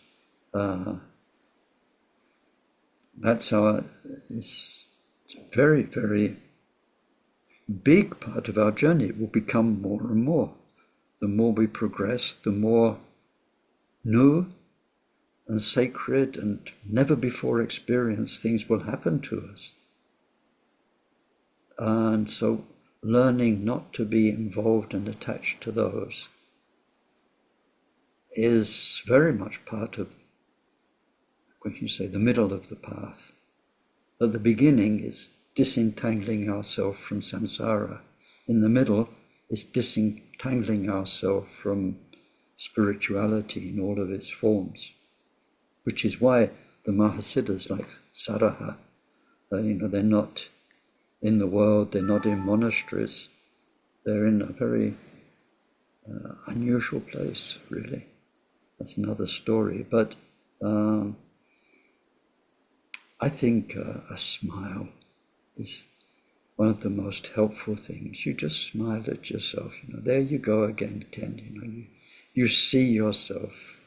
Speaker 1: that's how it's a very, very big part of our journey. It will become more and more. The more we progress, the more new and sacred and never before experienced things will happen to us. And so learning not to be involved and attached to those is very much part of, what you say, the middle of the path. At the beginning is disentangling ourselves from samsara. In the middle is disentangling ourselves from spirituality in all of its forms, which is why the Mahasiddhas like Saraha, they're not in the world, they're not in monasteries, they're in a very unusual place, really. That's another story. But I think a smile is one of the most helpful things. You just smile at yourself. There you go again, Ken. You see yourself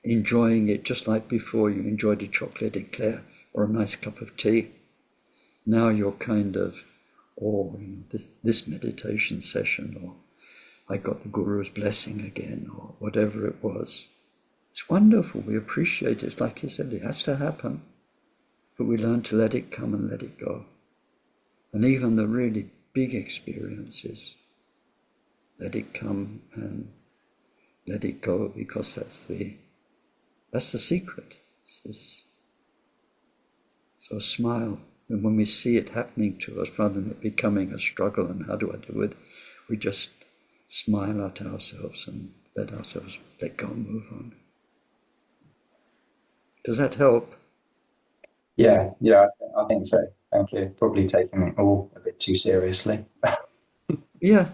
Speaker 1: enjoying it just like before you enjoyed a chocolate eclair or a nice cup of tea. Now you're kind of, this meditation session, or I got the Guru's blessing again, or whatever it was. It's wonderful. We appreciate it. It's like he said, it has to happen. But we learn to let it come and let it go. And even the really big experiences, let it come and let it go, because that's the secret. It's this. So a smile, and when we see it happening to us, rather than it becoming a struggle and how do I do it, we just smile at ourselves and let ourselves let go and move on. Does that help?
Speaker 3: Yeah, I think so. Thank you. Probably taking it all a bit too seriously.
Speaker 1: Yeah.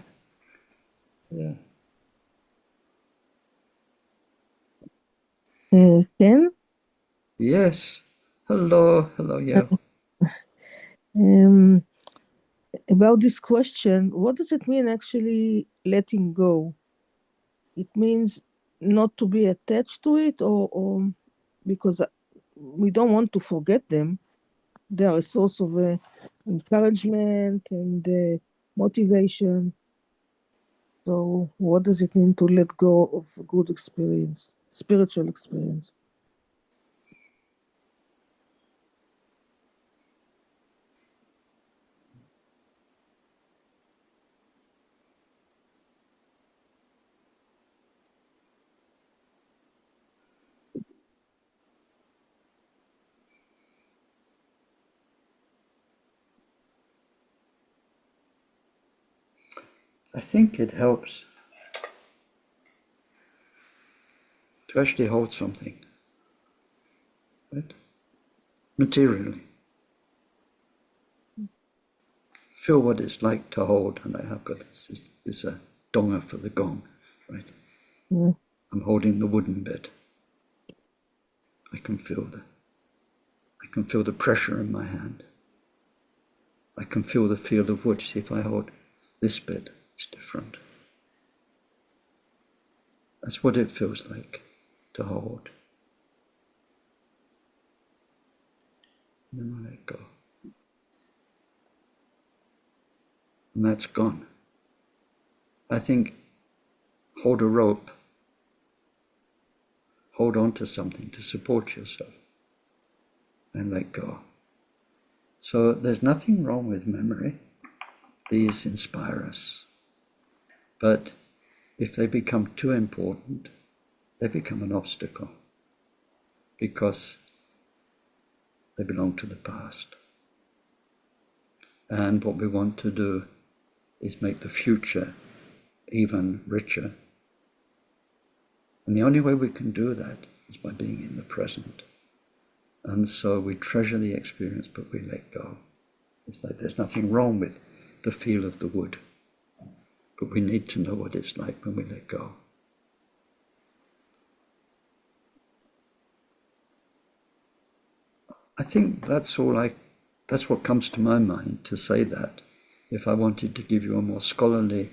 Speaker 4: Ken?
Speaker 1: Yes. Hello, yeah.
Speaker 4: About this question, what does it mean actually letting go? It means not to be attached to it, or because we don't want to forget them. They are a source of encouragement and motivation. So what does it mean to let go of a good experience, spiritual experience?
Speaker 1: I think it helps to actually hold something, right? Materially. Feel what it's like to hold, and I have got this donga for the gong, right?
Speaker 4: Yeah.
Speaker 1: I'm holding the wooden bit. I can feel the pressure in my hand. I can feel the feel of wood. See, if I hold this bit, it's different. That's what it feels like to hold. And then I let go. And that's gone. I think hold a rope, hold on to something to support yourself, and let go. So there's nothing wrong with memory. These inspire us. But if they become too important, they become an obstacle. Because They belong to the past. And what we want to do is make the future even richer. And the only way we can do that is by being in the present. And so we treasure the experience, but we let go. It's like there's nothing wrong with the feel of the wood, but we need to know what it's like when we let go. I think that's what comes to my mind to say that. If I wanted to give you a more scholarly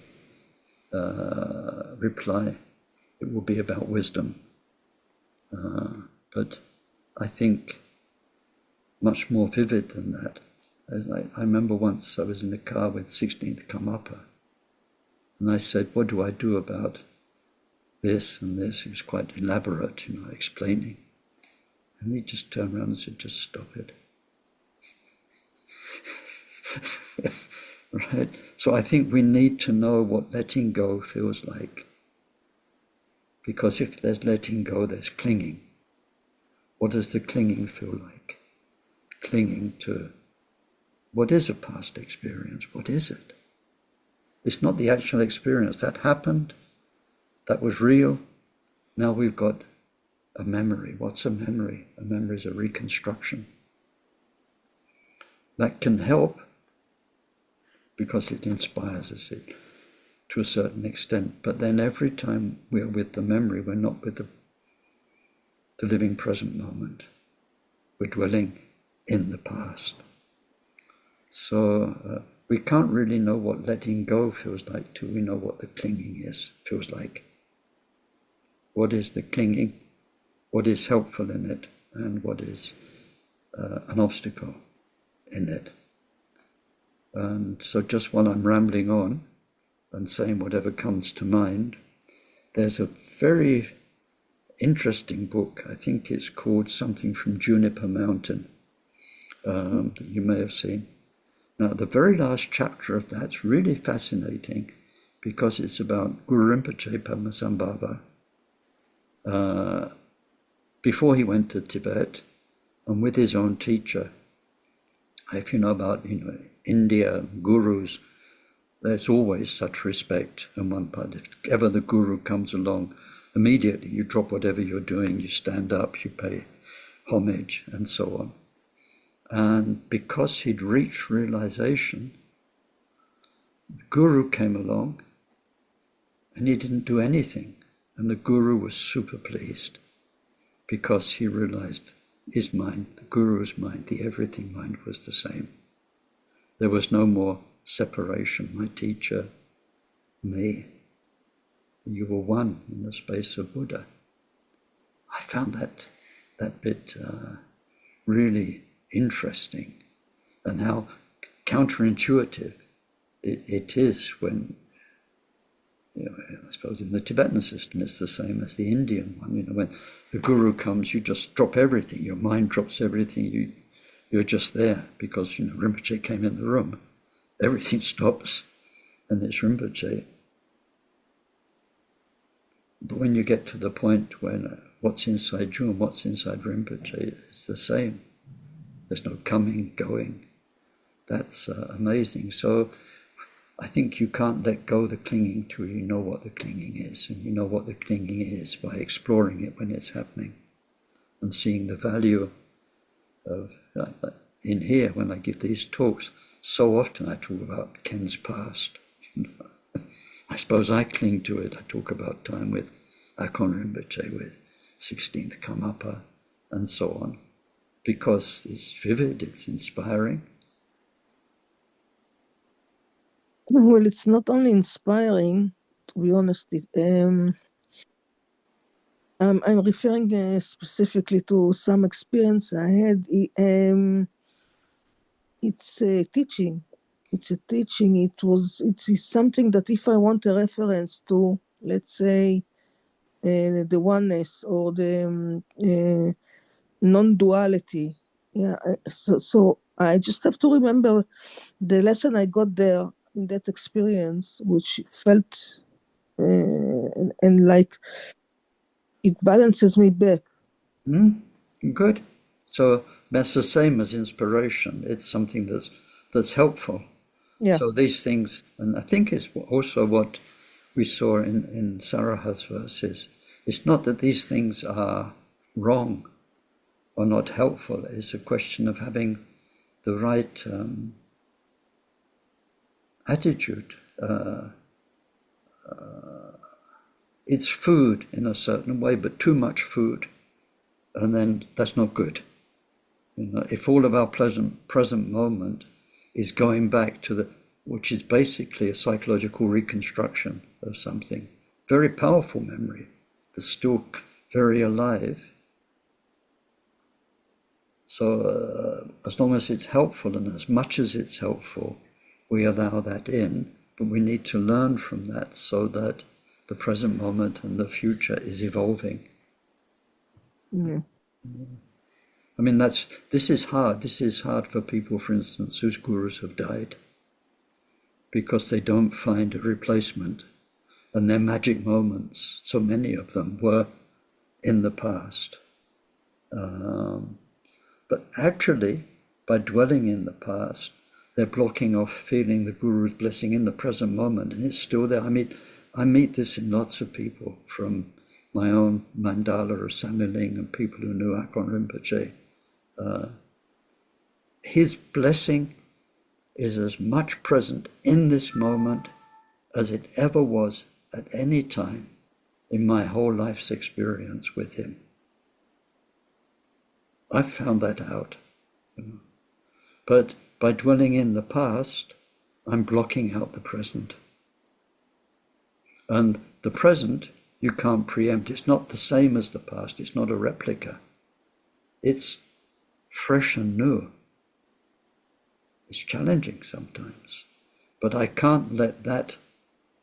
Speaker 1: reply, it would be about wisdom. But I think much more vivid than that. I remember once I was in the car with 16th Karmapa, and I said, what do I do about this and this? It was quite elaborate, explaining. And he just turned around and said, just stop it. Right? So I think we need to know what letting go feels like. Because if there's letting go, there's clinging. What does the clinging feel like? Clinging to what is a past experience? What is it? It's not the actual experience. That happened. That was real. Now we've got a memory. What's a memory? A memory is a reconstruction. That can help because it inspires us to a certain extent. But then every time we're with the memory, we're not with the living present moment. We're dwelling in the past. So we can't really know what letting go feels like till we know what the clinging feels like. What is the clinging? What is helpful in it? And what is an obstacle in it? And so just while I'm rambling on and saying whatever comes to mind, there's a very interesting book. I think it's called something from Juniper Mountain that you may have seen. Now, the very last chapter of that's really fascinating because it's about Guru Rinpoche Padmasambhava before he went to Tibet and with his own teacher. If you know about India, gurus, there's always such respect on one part. If ever the guru comes along, immediately you drop whatever you're doing, you stand up, you pay homage, and so on. And because he'd reached realization, the guru came along and he didn't do anything. And the guru was super pleased because he realized his mind, the guru's mind, the everything mind was the same. There was no more separation, my teacher, me. You were one in the space of Buddha. I found that bit really interesting, and how counterintuitive it is when, I suppose in the Tibetan system it's the same as the Indian one. When the guru comes, you just drop everything. Your mind drops everything. You're just there because Rinpoche came in the room. Everything stops, and it's Rinpoche. But when you get to the point when what's inside you and what's inside Rinpoche, it's the same. There's no coming, going. That's amazing. So I think you can't let go of the clinging till you know what the clinging is. And you know what the clinging is by exploring it when it's happening and seeing the value of, in here, when I give these talks, so often I talk about Ken's past. I suppose I cling to it. I talk about time with Akon Rinpoche, with 16th Karmapa, and so on, because it's vivid, it's inspiring.
Speaker 4: Well, it's not only inspiring, to be honest. I'm referring specifically to some experience I had. It's a teaching. It's a teaching. It's something that if I want a reference to, let's say, the oneness or the non-duality. Yeah. So I just have to remember the lesson I got there in that experience, which felt and like it balances me back.
Speaker 1: Good. So that's the same as inspiration. It's something that's helpful.
Speaker 4: Yeah.
Speaker 1: So these things, and I think it's also what we saw in Saraha's verses. It's not that these things are wrong or not helpful. It's a question of having the right attitude. It's food in a certain way, but too much food, and then that's not good. If all of our present moment is going back to which is basically a psychological reconstruction of something, very powerful memory that's still very alive. So as long as it's helpful and as much as it's helpful, we allow that in, but we need to learn from that so that the present moment and the future is evolving.
Speaker 4: Yeah.
Speaker 1: I mean, this is hard. This is hard for people, for instance, whose gurus have died because they don't find a replacement. And their magic moments, so many of them, were in the past. But actually, by dwelling in the past, they're blocking off feeling the guru's blessing in the present moment, and it's still there. I meet this in lots of people, from my own mandala of Samueling and people who knew Akon Rinpoche. His blessing is as much present in this moment as it ever was at any time in my whole life's experience with him. I've found that out. But by dwelling in the past, I'm blocking out the present. And the present, you can't preempt. It's not the same as the past. It's not a replica. It's fresh and new. It's challenging sometimes. But I can't let that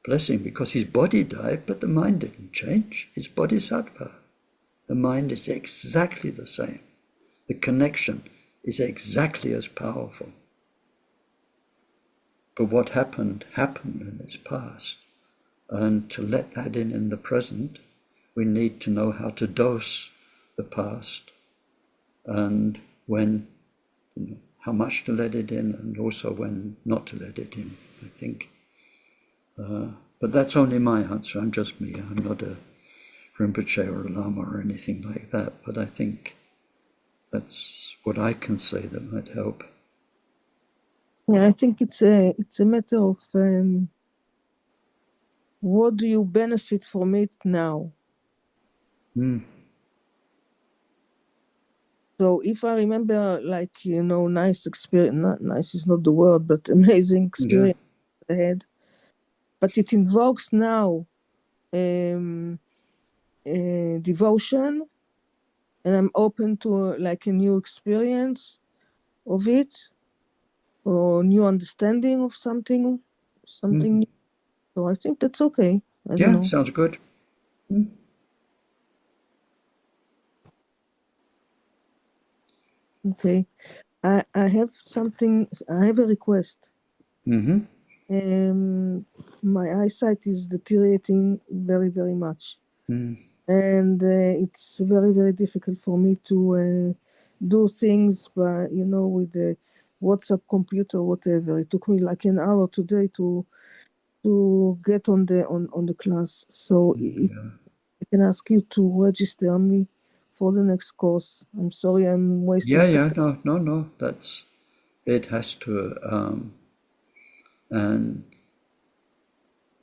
Speaker 1: blessing, because his body died, but the mind didn't change. His bodhisattva. The mind is exactly the same. The connection is exactly as powerful. But what happened in his past. And to let that in the present, we need to know how to dose the past and when, how much to let it in, and also when not to let it in, I think. But that's only my answer. I'm just me. I'm not a Rinpoche or a Lama or anything like that. But I think that's what I can say that might help.
Speaker 4: Yeah, I think it's a matter of what do you benefit from it now? So if I remember, like, nice experience, not nice is not the word, but amazing experience I had, but it invokes now devotion, and I'm open to like a new experience of it, or new understanding of something new. So I think that's okay. I don't know.
Speaker 1: Sounds good.
Speaker 4: Okay. I have something, I have a request. My eyesight is deteriorating very, very much. And it's very, very difficult for me to do things by, with the WhatsApp computer, whatever. It took me like an hour today to get on the class. So if I can ask you to register me for the next course. I'm sorry I'm wasting time.
Speaker 1: No. It has to, and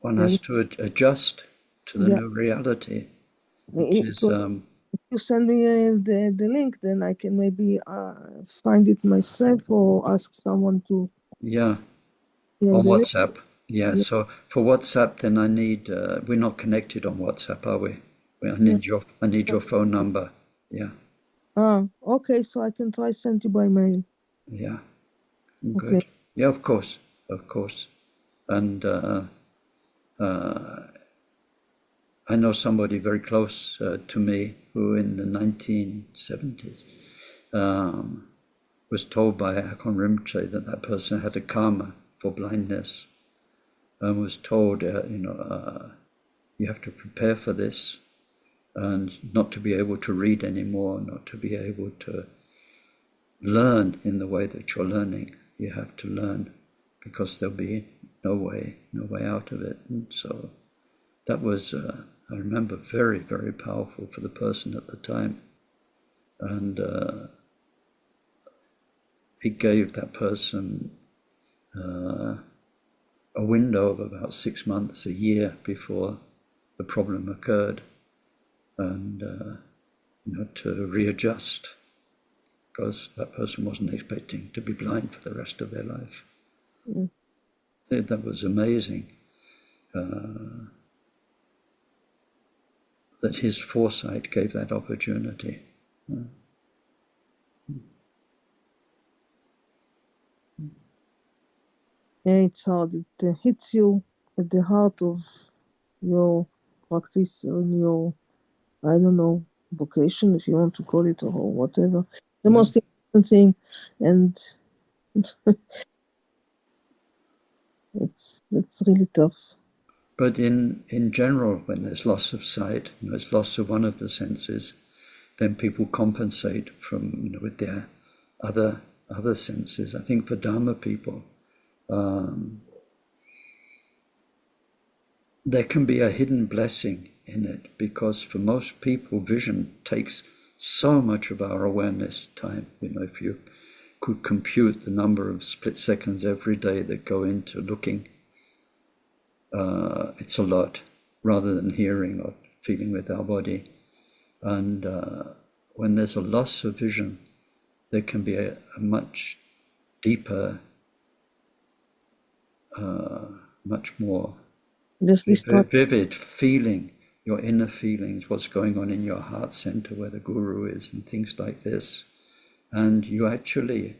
Speaker 1: one has to adjust to the new reality, which is,
Speaker 4: if you send me the link, then I can maybe find it myself or ask someone to.
Speaker 1: On WhatsApp. So for WhatsApp, then I need, we're not connected on WhatsApp, are we? I need your phone number.
Speaker 4: Okay, so I can try send you by mail.
Speaker 1: Good.
Speaker 4: Okay.
Speaker 1: Of course. And I know somebody very close to me who in the 1970s was told by Akon Rinpoche that person had a karma for blindness, and was told, you have to prepare for this, and not to be able to read anymore, not to be able to learn in the way that you're learning. You have to learn, because there'll be no way out of it. And so that was, I remember, very, very powerful for the person at the time. And it gave that person a window of about 6 months, a year before the problem occurred, and to readjust, because that person wasn't expecting to be blind for the rest of their life.
Speaker 4: Mm.
Speaker 1: That was amazing, that his foresight gave that opportunity.
Speaker 4: Yeah, it's hard. It hits you at the heart of your practice or in your, I don't know, vocation, if you want to call it, or whatever. The most important thing, and it's really tough.
Speaker 1: But in general, when there's loss of sight, there's loss of one of the senses, then people compensate from with their other senses. I think for Dharma people, there can be a hidden blessing in it, because for most people, vision takes so much of our awareness time. If you could compute the number of split seconds every day that go into looking, it's a lot, rather than hearing or feeling with our body. And when there's a loss of vision, there can be a much deeper, much more vivid feeling, your inner feelings, what's going on in your heart center where the guru is, and things like this. And you actually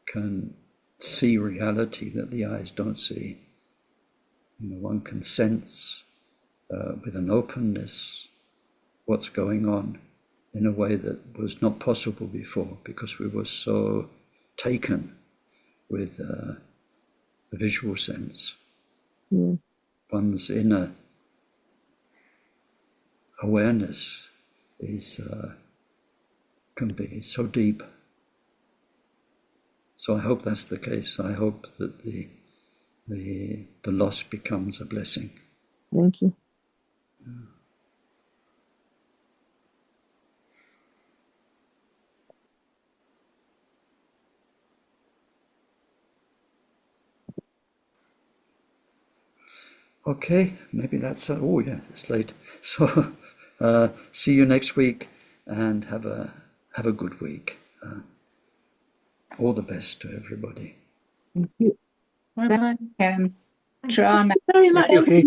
Speaker 1: can see reality that the eyes don't see. One can sense with an openness what's going on in a way that was not possible before, because we were so taken with the visual sense.
Speaker 4: Yeah.
Speaker 1: One's inner awareness can be so deep. So I hope that's the case. I hope that the loss becomes a blessing.
Speaker 4: Thank you.
Speaker 1: Okay, maybe that's oh yeah, it's late. So see you next week, and have a good week. All the best to everybody.
Speaker 4: Thank you.
Speaker 5: Bye-bye. Ken. Drama.
Speaker 6: Very much.
Speaker 1: Okay.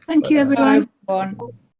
Speaker 6: Thank you,
Speaker 1: Bye-bye.
Speaker 6: everyone.
Speaker 5: Bye, everyone.